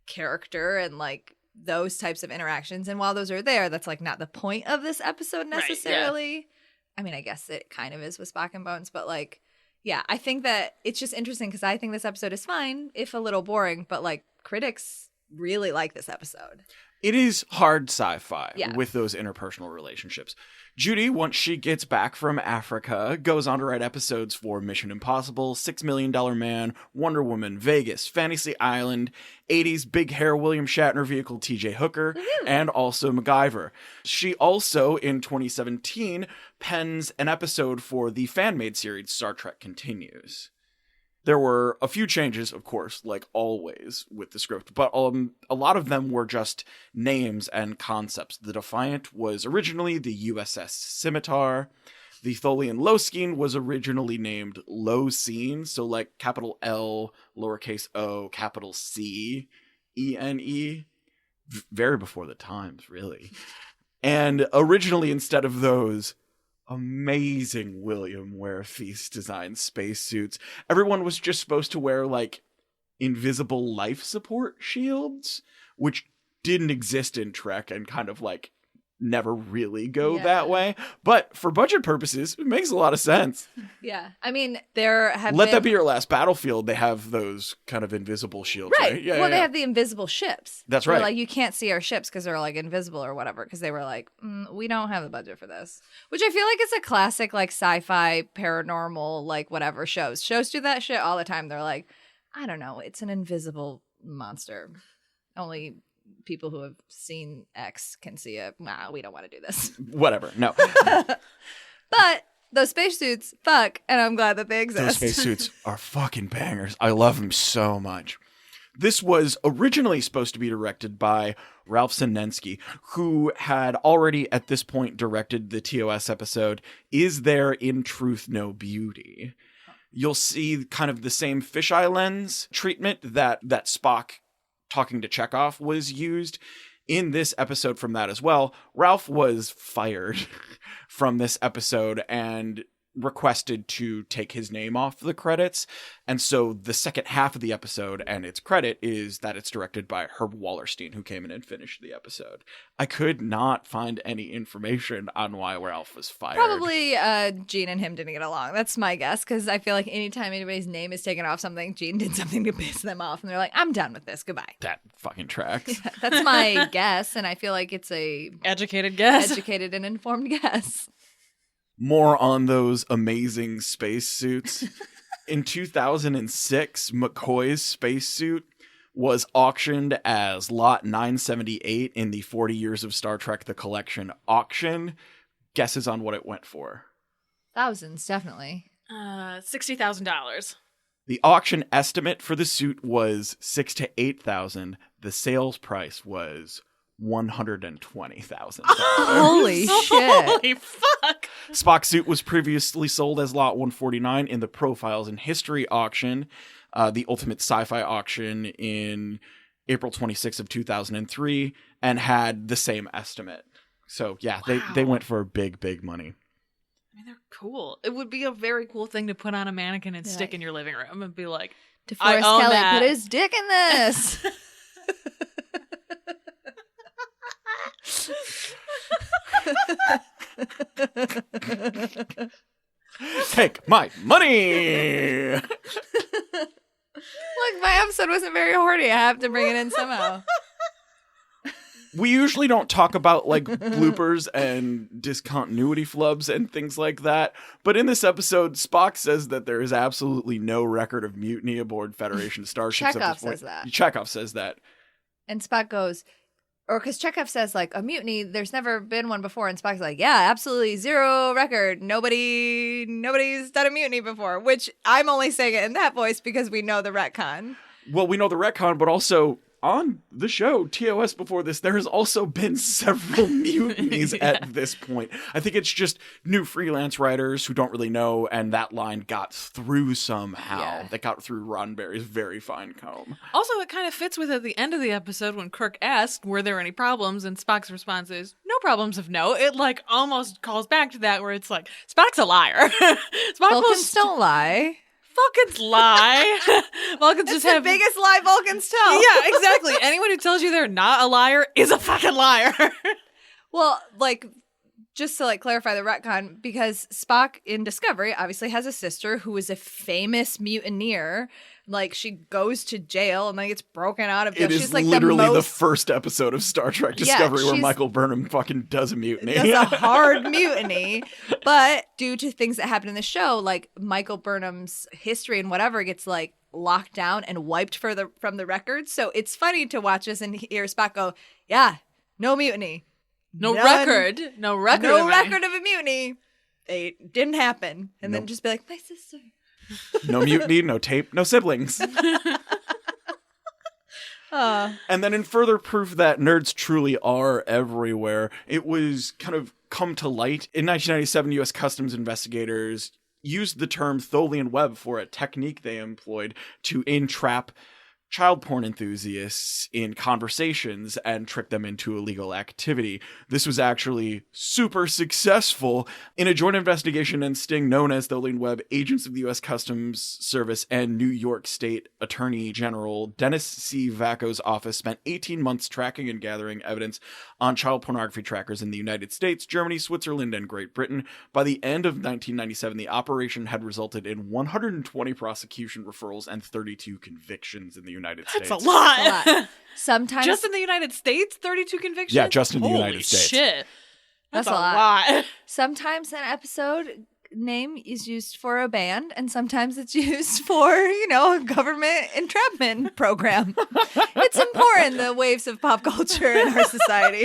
Speaker 2: character and like those types of interactions, and while those are there, that's like not the point of this episode necessarily. Right, yeah. I mean, I guess it kind of is with Spock and Bones, but like, yeah, I think that it's just interesting because I think this episode is fine, if a little boring, but like critics really like this episode.
Speaker 7: It is hard sci-fi
Speaker 2: Yeah.
Speaker 7: with those interpersonal relationships. Judy, once she gets back from Africa, goes on to write episodes for Mission Impossible, $6 Million Man, Wonder Woman, Vegas, Fantasy Island, 80s big hair William Shatner vehicle TJ Hooker, and also MacGyver. She also, in 2017, pens an episode for the fan-made series Star Trek Continues. There were a few changes, of course, like always with the script, but a lot of them were just names and concepts. The Defiant was originally the USS Scimitar. The Tholian Lowskeen was originally named Lowseen, so like capital L, lowercase o, capital C, E-N-E. Very before the times, really. And originally, instead of those amazing William Warefeast designed spacesuits, everyone was just supposed to wear like invisible life support shields, which didn't exist in Trek and kind of like never really go that way. But for budget purposes, it makes a lot of sense.
Speaker 2: Yeah. I mean, there have
Speaker 7: Let That Be Your Last Battlefield, they have those kind of invisible shields, right?
Speaker 2: Yeah, well, they have the invisible ships.
Speaker 7: That's
Speaker 2: where,
Speaker 7: right.
Speaker 2: like, you can't see our ships because they're, like, invisible or whatever, because they were like, we don't have the budget for this. Which I feel like it's a classic, like, sci-fi, paranormal, like, whatever shows. Shows do that shit all the time. They're like, I don't know, it's an invisible monster. Only people who have seen X can see it. Nah, we don't want to do this.
Speaker 7: Whatever, no.
Speaker 2: But those spacesuits, fuck, and I'm glad that they exist.
Speaker 7: Those spacesuits are fucking bangers. I love them so much. This was originally supposed to be directed by Ralph Sinensky, who had already at this point directed the TOS episode, Is There in Truth No Beauty? You'll see kind of the same fisheye lens treatment that Spock talking to Chekhov was used in this episode from that as well. Ralph was fired from this episode and requested to take his name off the credits. And so the second half of the episode and its credit is that it's directed by Herb Wallerstein, who came in and finished the episode. I could not find any information on why Ralph was fired.
Speaker 2: Probably Gene and him didn't get along. That's my guess, because I feel like anytime anybody's name is taken off something, Gene did something to piss them off, and they're like, I'm done with this. Goodbye.
Speaker 7: That fucking tracks.
Speaker 2: That's my guess, and I feel like it's a
Speaker 1: Educated guess.
Speaker 2: educated and informed guess.
Speaker 7: More on those amazing spacesuits. In 2006, McCoy's spacesuit was auctioned as Lot 978 in the 40 Years of Star Trek The Collection auction. Guesses on what it went for?
Speaker 2: Thousands, definitely.
Speaker 1: $60,000.
Speaker 7: The auction estimate for the suit was $6,000 to $8,000. The sales price was $120,000.
Speaker 2: Holy shit.
Speaker 1: Holy fuck.
Speaker 7: Spock's suit was previously sold as Lot 149 in the Profiles in History auction, the Ultimate Sci-Fi auction in April 26th of 2003, and had the same estimate. So yeah, they went for big, big money.
Speaker 1: I mean, they're cool. It would be a very cool thing to put on a mannequin and
Speaker 2: Yeah.
Speaker 1: stick in your living room and be like,
Speaker 2: DeForest
Speaker 1: I own
Speaker 2: Kelly
Speaker 1: that.
Speaker 2: put his dick in this.
Speaker 7: Take my money!
Speaker 2: Look, my episode wasn't very horny. I have to bring it in somehow.
Speaker 7: We usually don't talk about like bloopers and discontinuity flubs and things like that, but in this episode, Spock says that there is absolutely no record of mutiny aboard Federation starships.
Speaker 2: Chekhov says that.
Speaker 7: Chekhov says that.
Speaker 2: And Spock goes, or because Chekhov says, like, a mutiny, there's never been one before. And Spock's like, yeah, absolutely zero record. Nobody's done a mutiny before, which I'm only saying it in that voice because we know the retcon.
Speaker 7: Well, we know the retcon, but also on the show, TOS before this, there has also been several mutinies at this point. I think it's just new freelance writers who don't really know, and that line got through somehow.
Speaker 2: Yeah.
Speaker 7: That got through Roddenberry's very fine comb.
Speaker 1: Also, it kind of fits with at the end of the episode when Kirk asked, were there any problems? And Spock's response is, no problems of note. It like almost calls back to that where it's like, Spock's a liar. Spock
Speaker 2: Vulcans don't lie.
Speaker 1: Vulcans lie. Vulcans
Speaker 2: It's
Speaker 1: just
Speaker 2: the
Speaker 1: have
Speaker 2: biggest lie Vulcans tell.
Speaker 1: Yeah, exactly. Anyone who tells you they're not a liar is a fucking liar.
Speaker 2: Well, like, just to like clarify the retcon, because Spock in Discovery obviously has a sister who is a famous mutineer. Like, she goes to jail and like gets broken out of jail.
Speaker 7: It is
Speaker 2: She's like
Speaker 7: literally
Speaker 2: the
Speaker 7: the
Speaker 2: most
Speaker 7: first episode of Star Trek
Speaker 2: Yeah,
Speaker 7: Discovery where
Speaker 2: she's-
Speaker 7: Michael Burnham fucking does a mutiny.
Speaker 2: does a hard mutiny. But due to things that happen in the show, like Michael Burnham's history and whatever gets like locked down and wiped from the records. So it's funny to watch this and hear Spock go, yeah, no mutiny.
Speaker 1: No
Speaker 2: None.
Speaker 1: record. No record.
Speaker 2: No
Speaker 1: of it.
Speaker 2: record of a mutiny. It didn't happen. And then
Speaker 7: Nope.
Speaker 2: just be like, my sister.
Speaker 7: No mutiny, no tape, no siblings. And then in further proof that nerds truly are everywhere, it was kind of come to light. In 1997, U.S. Customs investigators used the term Tholian web for a technique they employed to entrap child porn enthusiasts in conversations and trick them into illegal activity. This was actually super successful. In a joint investigation and sting known as Tholian Web, agents of the U.S. Customs Service and New York State Attorney General Dennis C. Vacco's office spent 18 months tracking and gathering evidence on child pornography trackers in the United States, Germany, Switzerland, and Great Britain. By the end of 1997, the operation had resulted in 120 prosecution referrals and 32 convictions in the United States.
Speaker 1: That's a lot.
Speaker 2: A lot. Sometimes
Speaker 1: Just in the United States, 32 convictions?
Speaker 7: Yeah, just in the
Speaker 1: Holy
Speaker 7: United States.
Speaker 1: Shit.
Speaker 2: That's
Speaker 1: That's
Speaker 2: a
Speaker 1: a
Speaker 2: lot.
Speaker 1: lot.
Speaker 2: sometimes an episode name is used for a band and sometimes it's used for, a government entrapment program. It's important, the waves of pop culture in our society.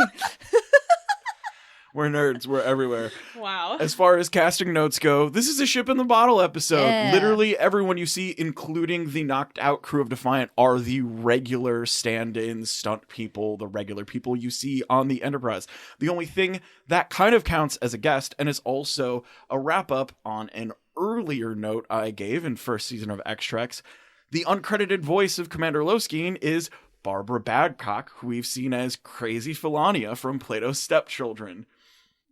Speaker 7: We're nerds. We're everywhere.
Speaker 1: Wow.
Speaker 7: As far as casting notes go, this is a ship in the bottle episode.
Speaker 2: Yeah.
Speaker 7: Literally everyone you see, including the knocked out crew of Defiant, are the regular stand-in stunt people, the regular people you see on the Enterprise. The only thing that kind of counts as a guest and is also a wrap-up on an earlier note I gave in first season of X-Treks, the uncredited voice of Commander Loskeen is Barbara Babcock, who we've seen as Crazy Felania from Plato's Stepchildren.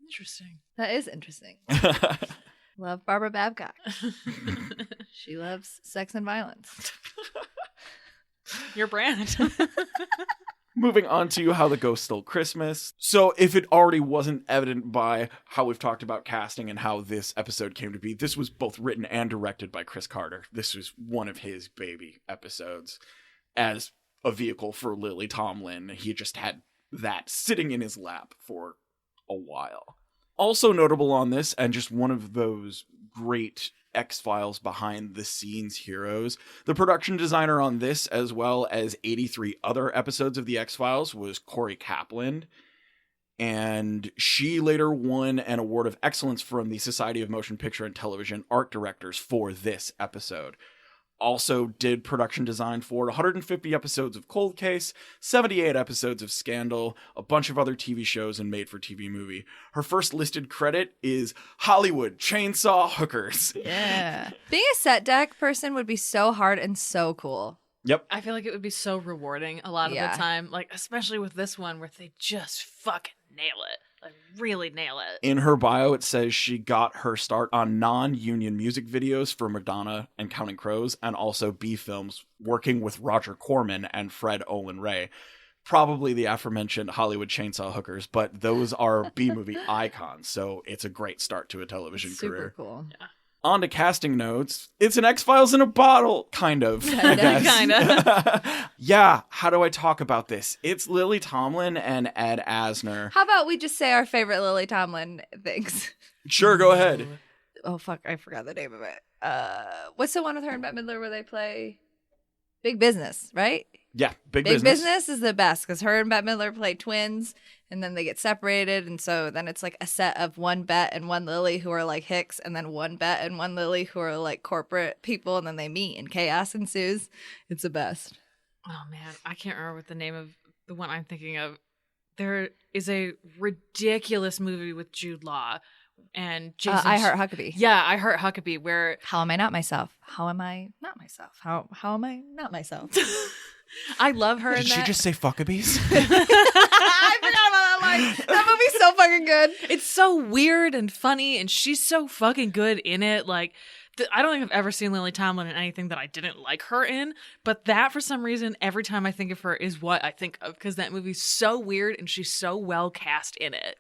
Speaker 1: Interesting.
Speaker 2: That is interesting. Love Barbara Babcock. She loves sex and violence.
Speaker 1: Your brand.
Speaker 7: Moving on to How the Ghost Stole Christmas. So if it already wasn't evident by how we've talked about casting and how this episode came to be, this was both written and directed by Chris Carter. This was one of his baby episodes. As a vehicle for Lily Tomlin, he just had that sitting in his lap for a while. Also notable on this, and just one of those great X-Files behind the scenes heroes, the production designer on this, as well as 83 other episodes of the X-Files, was Corey Kaplan. And she later won an award of excellence from the Society of Motion Picture and Television Art Directors for this episode. Also did production design for 150 episodes of Cold Case, 78 episodes of Scandal, a bunch of other TV shows and made-for-TV movie. Her first listed credit is Hollywood Chainsaw Hookers.
Speaker 2: Yeah. Being a set deck person would be so hard and so cool.
Speaker 7: Yep.
Speaker 1: I feel like it would be so rewarding a lot of
Speaker 2: Yeah.
Speaker 1: the time, like especially with this one where they just fucking nail it. Like really nail it.
Speaker 7: In her bio, it says she got her start on non-union music videos for Madonna and Counting Crows, and also B films, working with Roger Corman and Fred Olen Ray. Probably the aforementioned Hollywood Chainsaw Hookers, but those are B-movie icons, so it's a great start to a television
Speaker 2: Super
Speaker 7: career.
Speaker 2: cool.
Speaker 7: On to casting notes. It's an X-Files in a bottle, kind of. I guess.
Speaker 1: Kinda.
Speaker 7: Yeah, how do I talk about this? It's Lily Tomlin and Ed Asner.
Speaker 2: How about we just say our favorite Lily Tomlin things?
Speaker 7: Sure, go ahead.
Speaker 2: Oh, fuck. I forgot the name of it. What's the one with her and Bette Midler where they play Big Business, right?
Speaker 7: Yeah, Big
Speaker 2: Big
Speaker 7: Business.
Speaker 2: Business is the best because her and Bette Midler play twins and then they get separated. And so then it's like a set of one Bette and one Lily who are like Hicks, and then one Bette and one Lily who are like corporate people. And then they meet and chaos ensues. It's the best.
Speaker 1: Oh man, I can't remember what the name of the one I'm thinking of. There is a ridiculous movie with Jude Law and Jason.
Speaker 2: I Heart Huckabee.
Speaker 1: Yeah, I Heart Huckabee. Where
Speaker 2: How am I not myself? How am I not myself? How am I not myself?
Speaker 1: I love her.
Speaker 7: Did
Speaker 1: in
Speaker 7: she
Speaker 1: that.
Speaker 7: just say fuckabees?
Speaker 2: I forgot about that line. That movie's so fucking good.
Speaker 1: It's so weird and funny, and she's so fucking good in it. Like, I don't think I've ever seen Lily Tomlin in anything that I didn't like her in, but that, for some reason, every time I think of her is what I think of, because that movie's so weird, and she's so well cast in it.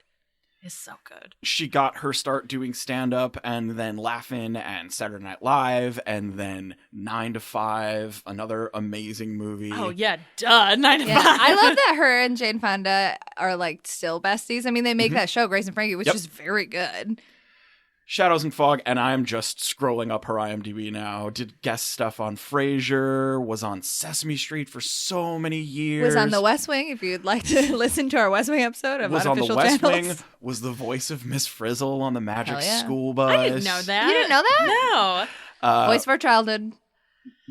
Speaker 1: It's so good.
Speaker 7: She got her start doing stand-up and then Laugh-In and Saturday Night Live and then 9 to 5, another amazing movie.
Speaker 1: Oh, yeah, duh. 9 to 5.
Speaker 2: Yeah, I love that her and Jane Fonda are like still besties. I mean, they make that show, Grace and Frankie, which
Speaker 7: Yep.
Speaker 2: is very good.
Speaker 7: Shadows and Fog, and I'm just scrolling up her IMDb now. Did guest stuff on Frasier, was on Sesame Street for so many years.
Speaker 2: Was on The West Wing, if you'd like to listen to our West Wing episode of
Speaker 7: was on the
Speaker 2: Unofficial
Speaker 7: West
Speaker 2: Channels.
Speaker 7: Wing, was the voice of Miss Frizzle on the Magic
Speaker 2: Hell yeah.
Speaker 7: School Bus.
Speaker 1: I didn't know that.
Speaker 2: You didn't know that?
Speaker 1: No.
Speaker 2: Voice of our childhood.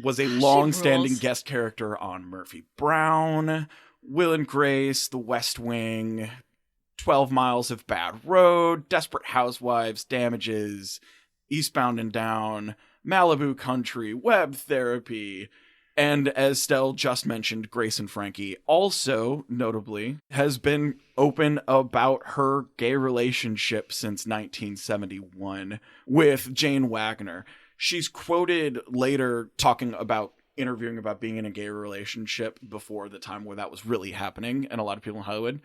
Speaker 7: Was a long-standing
Speaker 1: rules.
Speaker 7: guest character on Murphy Brown, Will and Grace, The West Wing, 12 Miles of Bad Road, Desperate Housewives, Damages, Eastbound and Down, Malibu Country, Web Therapy, and as Stell just mentioned, Grace and Frankie also, notably, has been open about her gay relationship since 1971 with Jane Wagner. She's quoted later talking about interviewing about being in a gay relationship before the time where that was really happening, and a lot of people in Hollywood.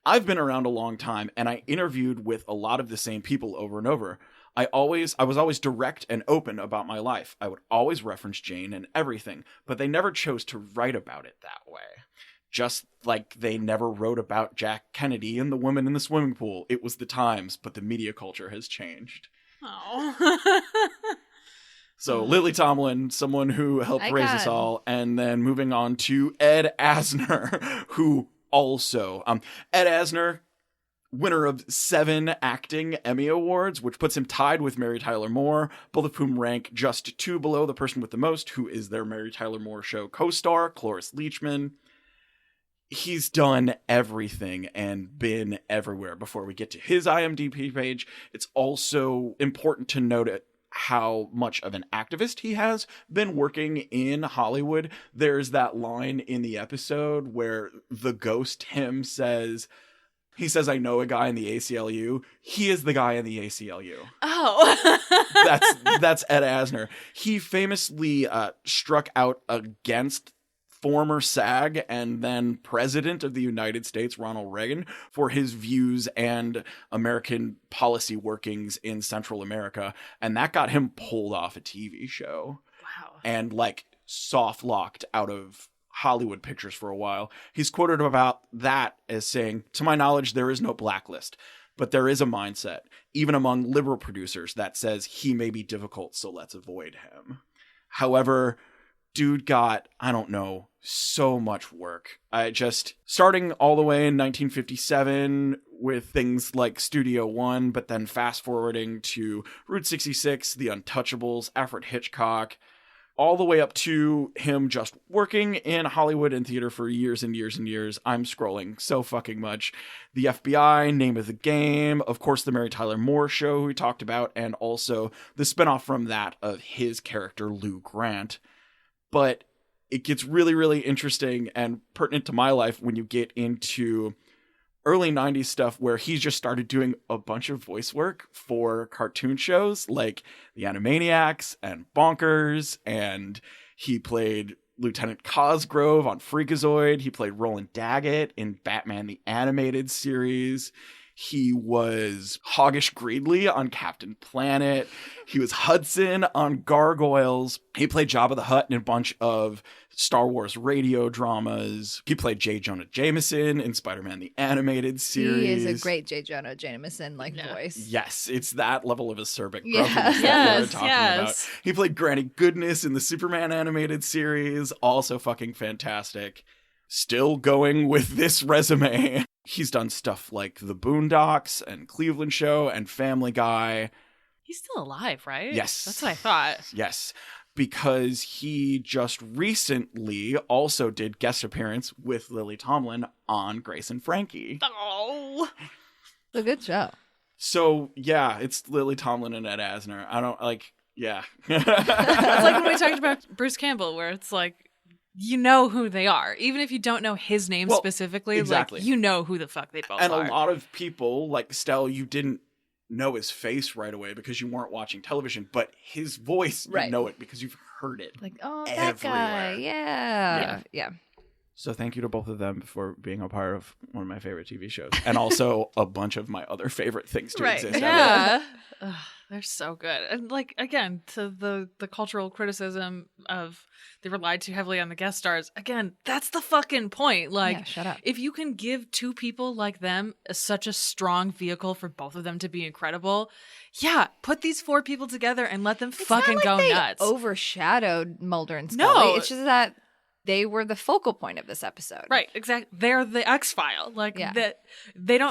Speaker 7: I've been around a long time, and I interviewed with a lot of the same people over and over. I was always direct and open about my life. I would always reference Jane and everything, but they never chose to write about it that way. Just like they never wrote about Jack Kennedy and the woman in the swimming pool. It was the times, but the media culture has changed.
Speaker 1: Oh.
Speaker 7: So Lily Tomlin, someone who helped raise us
Speaker 2: Icon.
Speaker 7: all, and then moving on to Ed Asner, who also Ed Asner, winner of 7 acting Emmy Awards, which puts him tied with Mary Tyler Moore, both of whom rank just 2 below the person with the most, who is their Mary Tyler Moore show co-star, Cloris Leachman. He's done everything and been everywhere. Before we get to his IMDb page, it's also important to note how much of an activist he has been working in Hollywood. There's that line in the episode where the ghost him says, I know a guy in the ACLU. He is the guy in the ACLU.
Speaker 1: Oh.
Speaker 7: That's Ed Asner. He famously struck out against former SAG and then President of the United States, Ronald Reagan, for his views and American policy workings in Central America. And that got him pulled off a TV show.
Speaker 1: Wow.
Speaker 7: And like soft locked out of Hollywood pictures for a while. He's quoted about that as saying, "To my knowledge, there is no blacklist, but there is a mindset, even among liberal producers, that says he may be difficult, so let's avoid him." However, dude got, I don't know, so much work. Starting all the way in 1957 with things like Studio One, but then fast forwarding to Route 66, The Untouchables, Alfred Hitchcock, all the way up to him just working in Hollywood and theater for years and years and years. I'm scrolling so fucking much. The FBI, Name of the Game, of course, the Mary Tyler Moore Show we talked about, and also the spinoff from that of his character, Lou Grant. But it gets really, really interesting and pertinent to my life when you get into early 90s stuff where he just started doing a bunch of voice work for cartoon shows like The Animaniacs and Bonkers, and he played Lieutenant Cosgrove on Freakazoid. He played Roland Daggett in Batman the Animated Series. He was Hoggish Greedley on Captain Planet. He was Hudson on Gargoyles. He played Jabba the Hutt in a bunch of Star Wars radio dramas. He played J. Jonah Jameson in Spider-Man the Animated Series.
Speaker 2: He is a great J. Jonah Jameson voice.
Speaker 7: Yes, it's that level of acerbic
Speaker 2: Yeah.
Speaker 7: gruffiness that we're
Speaker 1: Yes,
Speaker 7: talking
Speaker 1: yes.
Speaker 7: about. He played Granny Goodness in the Superman Animated Series. Also fucking fantastic. Still going with this resume. He's done stuff like The Boondocks and Cleveland Show and Family Guy.
Speaker 1: He's still alive, right?
Speaker 7: Yes.
Speaker 1: That's what I thought.
Speaker 7: Yes, because he just recently also did guest appearance with Lily Tomlin on Grace and Frankie.
Speaker 1: Oh.
Speaker 2: It's a good show.
Speaker 7: So, yeah, it's Lily Tomlin and Ed Asner. I don't, yeah.
Speaker 1: It's like when we talked about Bruce Campbell, where it's like, you know who they are. Even if you don't know his name specifically,
Speaker 7: exactly.
Speaker 1: like, you know who the fuck they both
Speaker 7: And
Speaker 1: are.
Speaker 7: a lot of people, like Stell, you didn't know his face right away because you weren't watching television, but his voice, you know it because you've heard it.
Speaker 2: Like, oh, that
Speaker 7: everywhere.
Speaker 2: guy. Yeah.
Speaker 7: So thank you to both of them for being a part of one of my favorite TV shows. And also a bunch of my other favorite things to exist. ever.
Speaker 1: Yeah. Ugh, they're so good. And like, again, to the cultural criticism of they relied too heavily on the guest stars. Again, that's the fucking point. Like,
Speaker 2: Yeah, shut up.
Speaker 1: if you can give two people like them such a strong vehicle for both of them to be incredible, yeah, put these four people together and let them fucking
Speaker 2: it's not like
Speaker 1: go
Speaker 2: they
Speaker 1: nuts.
Speaker 2: Overshadowed Mulder and Scully.
Speaker 1: No.
Speaker 2: It's just that they were the focal point of this episode.
Speaker 1: Right, exactly. They're the X-File. Like,
Speaker 2: Yeah.
Speaker 1: that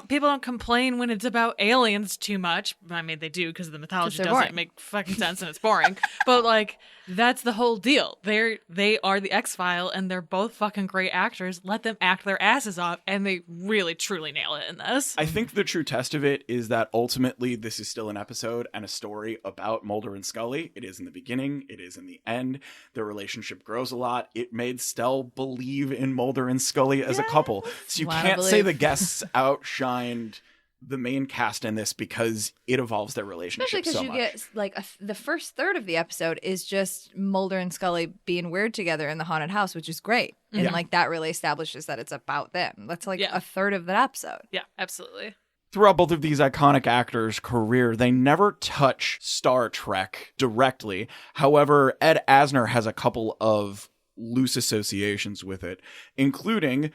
Speaker 1: people don't complain when it's about aliens too much. I mean, they do because the mythology
Speaker 2: they're
Speaker 1: doesn't
Speaker 2: boring.
Speaker 1: make fucking sense and it's boring. But like, that's the whole deal. They are the X-File and they're both fucking great actors. Let them act their asses off, and they really truly nail it in this.
Speaker 7: I think the true test of it is that ultimately this is still an episode and a story about Mulder and Scully. It is in the beginning. It is in the end. Their relationship grows a lot. It made Stell believe in Mulder and Scully as a couple. So you
Speaker 2: Wanna
Speaker 7: can't say
Speaker 2: believe.
Speaker 7: the guests outshined the main cast in this because it evolves their relationship
Speaker 2: Especially because
Speaker 7: so
Speaker 2: you
Speaker 7: much.
Speaker 2: get like the first third of the episode is just Mulder and Scully being weird together in the haunted house, which is great. And
Speaker 7: Yeah.
Speaker 2: like that really establishes that it's about them. That's like
Speaker 1: Yeah.
Speaker 2: a third of the episode.
Speaker 1: Yeah, absolutely.
Speaker 7: Throughout both of these iconic actors' career, they never touch Star Trek directly. However, Ed Asner has a couple of loose associations with it, including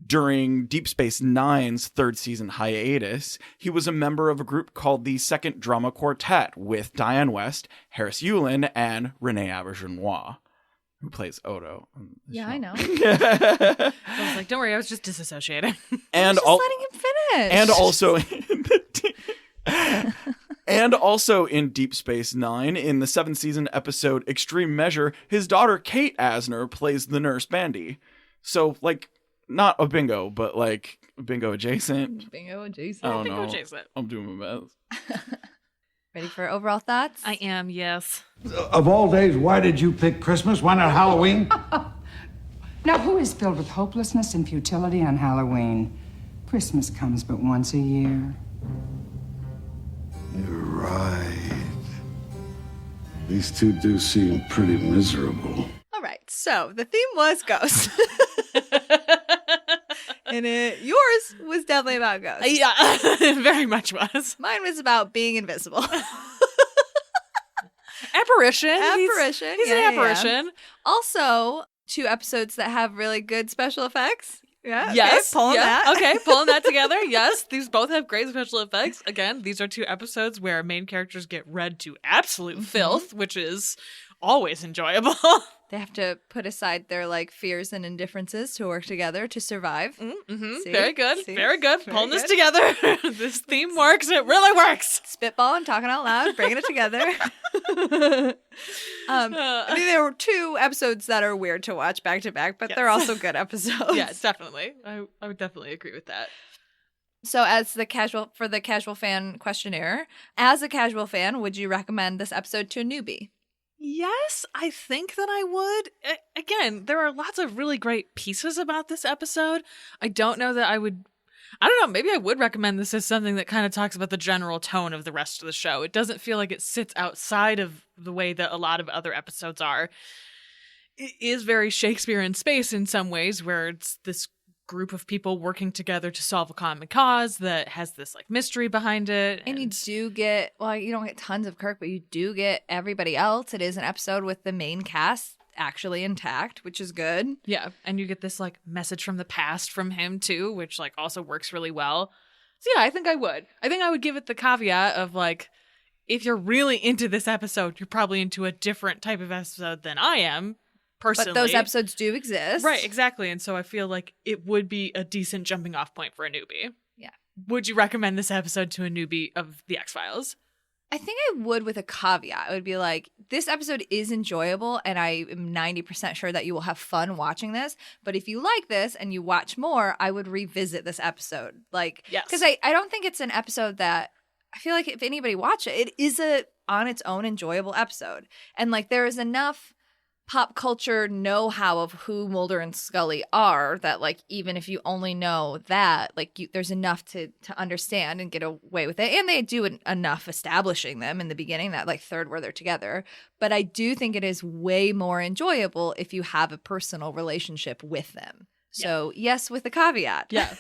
Speaker 7: during Deep Space Nine's third season hiatus, he was a member of a group called the Second Drama Quartet with Diane West, Harris Yulin, and Renee Auberjonois, who plays Odo. on the
Speaker 2: Yeah,
Speaker 7: show.
Speaker 2: I know.
Speaker 1: I was like, don't worry, I was just disassociating.
Speaker 7: And
Speaker 2: Just letting him finish.
Speaker 7: and also and also in Deep Space Nine, in the 7th season episode Extreme Measure, his daughter Kate Asner plays the nurse Bandy. So, like, not a bingo, but like bingo adjacent.
Speaker 2: Bingo adjacent.
Speaker 7: I don't
Speaker 1: Bingo
Speaker 7: know.
Speaker 1: adjacent.
Speaker 7: I'm doing my best.
Speaker 2: Ready for overall thoughts?
Speaker 1: I am, yes.
Speaker 8: Of all days, why did you pick Christmas? Why not Halloween?
Speaker 9: Now, who is filled with hopelessness and futility on Halloween? Christmas comes but once a year.
Speaker 8: You're right. These two do seem pretty miserable.
Speaker 2: All right, so the theme was ghosts. And yours was definitely about ghosts.
Speaker 1: Yeah, it very much was.
Speaker 2: Mine was about being invisible.
Speaker 1: Apparition.
Speaker 2: Apparition.
Speaker 1: He's
Speaker 2: yeah,
Speaker 1: an apparition.
Speaker 2: Yeah. Also, 2 episodes that have really good special effects. Yeah.
Speaker 1: Yes.
Speaker 2: Okay, pulling that.
Speaker 1: Okay, pulling that together. Yes. These both have great special effects. Again, these are 2 episodes where main characters get read to absolute filth, which is always enjoyable.
Speaker 2: They have to put aside their fears and indifferences to work together to survive. See?
Speaker 1: Very good.
Speaker 2: See?
Speaker 1: Very good.
Speaker 2: Very
Speaker 1: Pulling this
Speaker 2: good.
Speaker 1: together. This theme works. It really works.
Speaker 2: Spitballing, talking out loud, bringing it together. I mean, there were 2 episodes that are weird to watch back to back, but they're also good episodes.
Speaker 1: Yeah, definitely. I would definitely agree with that.
Speaker 2: So, as the casual fan questionnaire, as a casual fan, would you recommend this episode to a newbie?
Speaker 1: Yes, I think that I would. Again, there are lots of really great pieces about this episode. I don't know that I would. I don't know. Maybe I would recommend this as something that kind of talks about the general tone of the rest of the show. It doesn't feel like it sits outside of the way that a lot of other episodes are. It is very Shakespeare in space in some ways, where it's this group of people working together to solve a common cause that has this mystery behind it.
Speaker 2: And you do get, you don't get tons of Kirk, but you do get everybody else. It is an episode with the main cast actually intact, which is good.
Speaker 1: Yeah, and you get this message from the past from him too, which also works really well. So yeah, I think I would give it the caveat of if you're really into this episode, you're probably into a different type of episode than I am personally.
Speaker 2: But those episodes do exist.
Speaker 1: Right, exactly. And so I feel like it would be a decent jumping off point for a newbie.
Speaker 2: Yeah.
Speaker 1: Would you recommend this episode to a newbie of the X-Files?
Speaker 2: I think I would with a caveat. It would be this episode is enjoyable, and I am 90% sure that you will have fun watching this. But if you like this and you watch more, I would revisit this episode.
Speaker 1: Yes.
Speaker 2: Because I don't think it's an episode that I feel like if anybody watch it, it is on its own enjoyable episode. And there is enough pop culture know-how of who Mulder and Scully are that even if you only know that there's enough to understand and get away with it, and they do enough establishing them in the beginning, that third where they're together. But I do think it is way more enjoyable if you have a personal relationship with them. So yes, with a caveat.
Speaker 1: Yeah.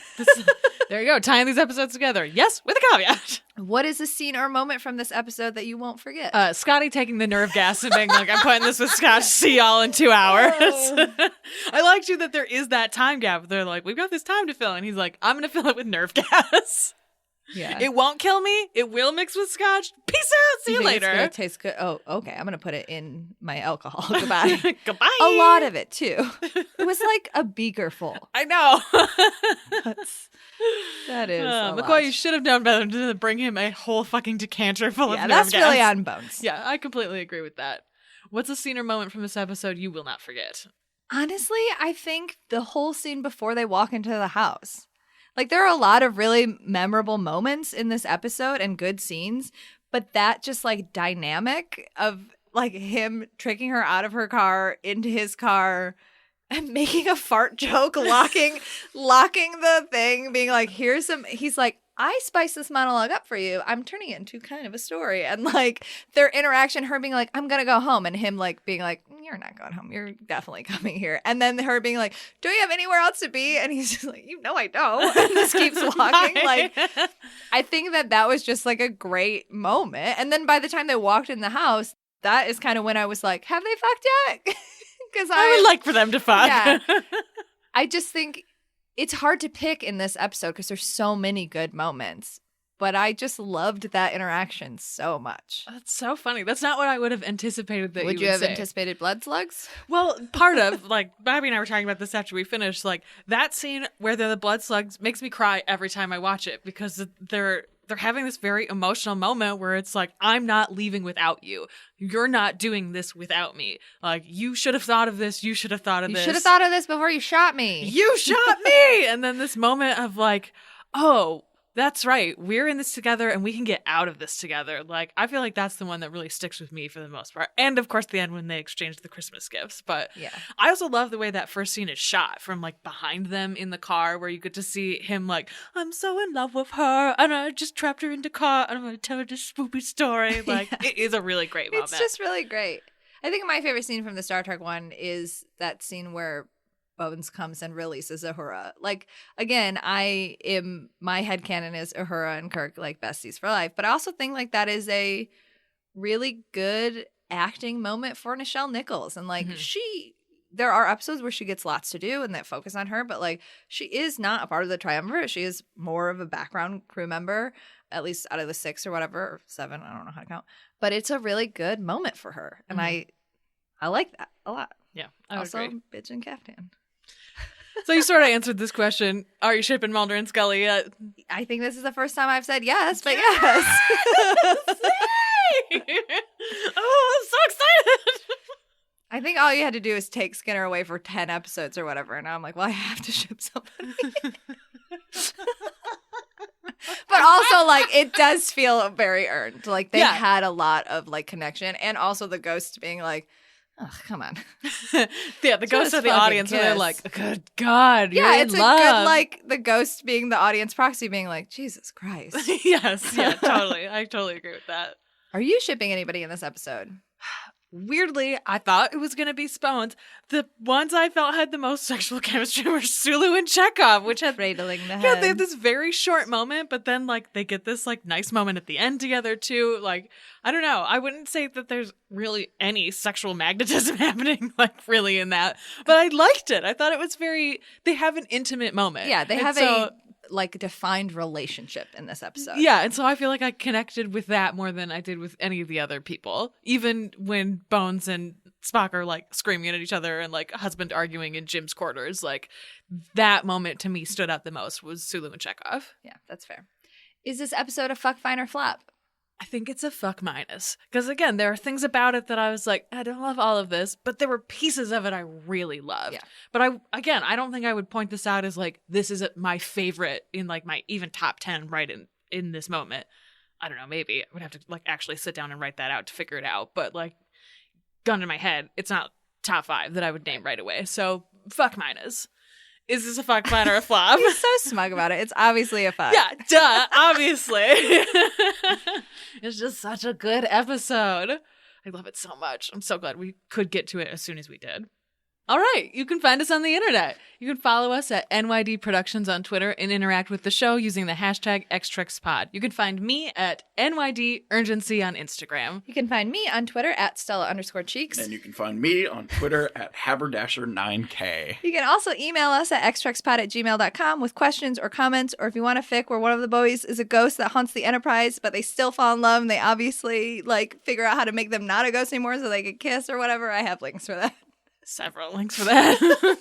Speaker 1: There you go, tying these episodes together. Yes, with a caveat.
Speaker 2: What is a scene or moment from this episode that you won't forget?
Speaker 1: Scotty taking the nerve gas and being I'm putting this with Scotch. See y'all in 2 hours. I liked you that there is that time gap. They're we've got this time to fill. And he's I'm going to fill it with nerve gas.
Speaker 2: Yeah.
Speaker 1: It won't kill me. It will mix with Scotch. Peace out. See you
Speaker 2: think
Speaker 1: later.
Speaker 2: It's gonna taste good. Oh, okay. I'm gonna put it in my alcohol. Goodbye.
Speaker 1: Goodbye.
Speaker 2: A lot of it too. It was a beaker full.
Speaker 1: I know.
Speaker 2: That is.
Speaker 1: McCoy, you should have known better than to bring him a whole fucking decanter full of nerve gas.
Speaker 2: That's really on Bones.
Speaker 1: Yeah, I completely agree with that. What's a scene or moment from this episode you will not forget?
Speaker 2: Honestly, I think the whole scene before they walk into the house. There are a lot of really memorable moments in this episode and good scenes, but that just dynamic of him tricking her out of her car into his car and making a fart joke, locking the thing, being here's some, he's I spiced this monologue up for you. I'm turning it into kind of a story. And their interaction, her being I'm going to go home. And him being you're not going home. You're definitely coming here. And then her being do we have anywhere else to be? And he's just I don't. And just keeps walking. I think that was just a great moment. And then by the time they walked in the house, that is kind of when I was have they fucked yet? Because
Speaker 1: I would like for them to fuck.
Speaker 2: Yeah. I just think it's hard to pick in this episode because there's so many good moments. But I just loved that interaction so much.
Speaker 1: That's so funny. That's not what I would have anticipated that
Speaker 2: would
Speaker 1: you
Speaker 2: you have
Speaker 1: say.
Speaker 2: anticipated blood slugs?
Speaker 1: Well, part of Bobby and I were talking about this after we finished. That scene where they're the blood slugs makes me cry every time I watch it because they're having this very emotional moment where it's I'm not leaving without you. You're not doing this without me. You should have thought of this. You should have thought of this.
Speaker 2: You should have thought of this before you shot me.
Speaker 1: You shot me. And then this moment of oh, that's right. We're in this together and we can get out of this together. Like, I feel like that's the one that really sticks with me for the most part. And of course, the end when they exchange the Christmas gifts. But
Speaker 2: Yeah.
Speaker 1: I also love the way that first scene is shot from like behind them in the car, where you get to see him like, I'm so in love with her and I just trapped her in the car and I'm going to tell her this spooky story. Like, It is a really great moment.
Speaker 2: It's just really great. I think my favorite scene from the Star Trek one is that scene where Bones comes and releases Uhura. Like, again, my headcanon is Uhura and Kirk like besties for life, but I also think like that is a really good acting moment for Nichelle Nichols. And like there are episodes where she gets lots to do and that focus on her, but like she is not a part of the triumvirate. She is more of a background crew member, at least out of the 6 or whatever, or 7, I don't know how to count. But it's a really good moment for her. And I like that a lot.
Speaker 1: Yeah, I would
Speaker 2: also,
Speaker 1: agree.
Speaker 2: bitch and Caftan.
Speaker 1: So you sort of answered this question. Are you shipping Mulder and Scully yet?
Speaker 2: I think this is the first time I've said yes, but yes.
Speaker 1: Yay! Oh, I'm so excited.
Speaker 2: I think all you had to do is take Skinner away for 10 episodes or whatever. And now I'm like, well, I have to ship somebody. But also, like, it does feel very earned. Like, they had a lot of, like, connection. And also the ghost being like, oh, come on.
Speaker 1: Yeah, the ghost of the audience where they're like, good God, you're
Speaker 2: yeah,
Speaker 1: in
Speaker 2: it's
Speaker 1: love.
Speaker 2: a good, like, the ghost being the audience proxy being like, Jesus Christ.
Speaker 1: Yes, yeah, totally. I totally agree with that.
Speaker 2: Are you shipping anybody in this episode?
Speaker 1: Weirdly, I thought it was going to be Spones. The ones I felt had the most sexual chemistry were Sulu and Chekhov, which had
Speaker 2: cradling the head.
Speaker 1: Yeah, they have this very short moment, but then like they get this like nice moment at the end together too. Like, I don't know. I wouldn't say that there's really any sexual magnetism happening like really in that, but I liked it. I thought it was they have an intimate moment.
Speaker 2: Yeah, they have a like defined relationship in this episode.
Speaker 1: Yeah, and so I feel like I connected with that more than I did with any of the other people. Even when Bones and Spock are like screaming at each other and like husband arguing in Jim's quarters, like that moment to me stood out the most was Sulu and Chekhov.
Speaker 2: Yeah, that's fair. Is this episode a fuck, fine, or flop?
Speaker 1: I think it's a fuck minus. Because again, there are things about it that I was like, I don't love all of this, but there were pieces of it I really loved.
Speaker 2: Yeah.
Speaker 1: But I don't think I would point this out as like, this is my favorite in like my even top 10 right in this moment. I don't know, maybe I would have to like actually sit down and write that out to figure it out. But like, gun to my head, it's not top 5 that I would name right away. So fuck minus. Is this a fuck, fine, or a flop?
Speaker 2: He's so smug about it. It's obviously a fuck.
Speaker 1: Yeah, duh, obviously. It's just such a good episode. I love it so much. I'm so glad we could get to it as soon as we did. All right, you can find us on the internet. You can follow us at NYD Productions on Twitter and interact with the show using the hashtag XTrexPod. You can find me at NYD Urgency on Instagram.
Speaker 2: You can find me on Twitter at Stella_Cheeks.
Speaker 7: And you can find me on Twitter at Haberdasher9K.
Speaker 2: You can also email us at xtrexpod@gmail.com with questions or comments, or if you want a fic where one of the boys is a ghost that haunts the Enterprise, but they still fall in love and they obviously like figure out how to make them not a ghost anymore so they can kiss or whatever, I have links for that.
Speaker 1: Several links for that.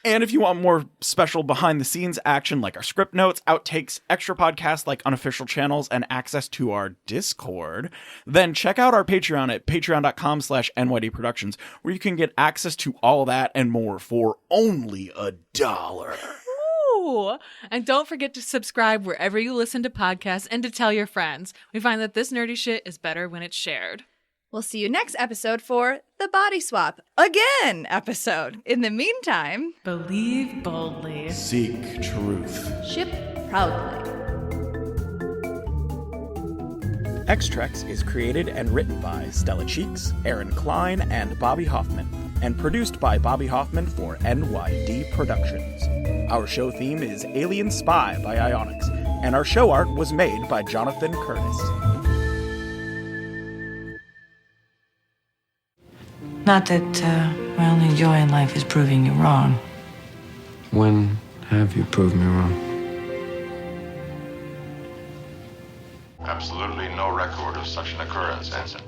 Speaker 7: And if you want more special behind-the-scenes action like our script notes, outtakes, extra podcasts like unofficial channels, and access to our Discord, then check out our Patreon at patreon.com/NYD Productions, where you can get access to all that and more for only $1.
Speaker 1: Ooh. And don't forget to subscribe wherever you listen to podcasts and to tell your friends. We find that this nerdy shit is better when it's shared.
Speaker 2: We'll see you next episode for the Body Swap Again episode. In the meantime,
Speaker 1: believe boldly.
Speaker 7: Seek truth.
Speaker 2: Ship proudly.
Speaker 7: X-Trex is created and written by Stella Cheeks, Aaron Klein, and Bobby Hoffman, and produced by Bobby Hoffman for NYD Productions. Our show theme is Alien Spy by Ionix, and our show art was made by Jonathan Curtis.
Speaker 4: Not that my only joy in life is proving you wrong.
Speaker 10: When have you proved me wrong?
Speaker 3: Absolutely no record of such an occurrence, Ensign.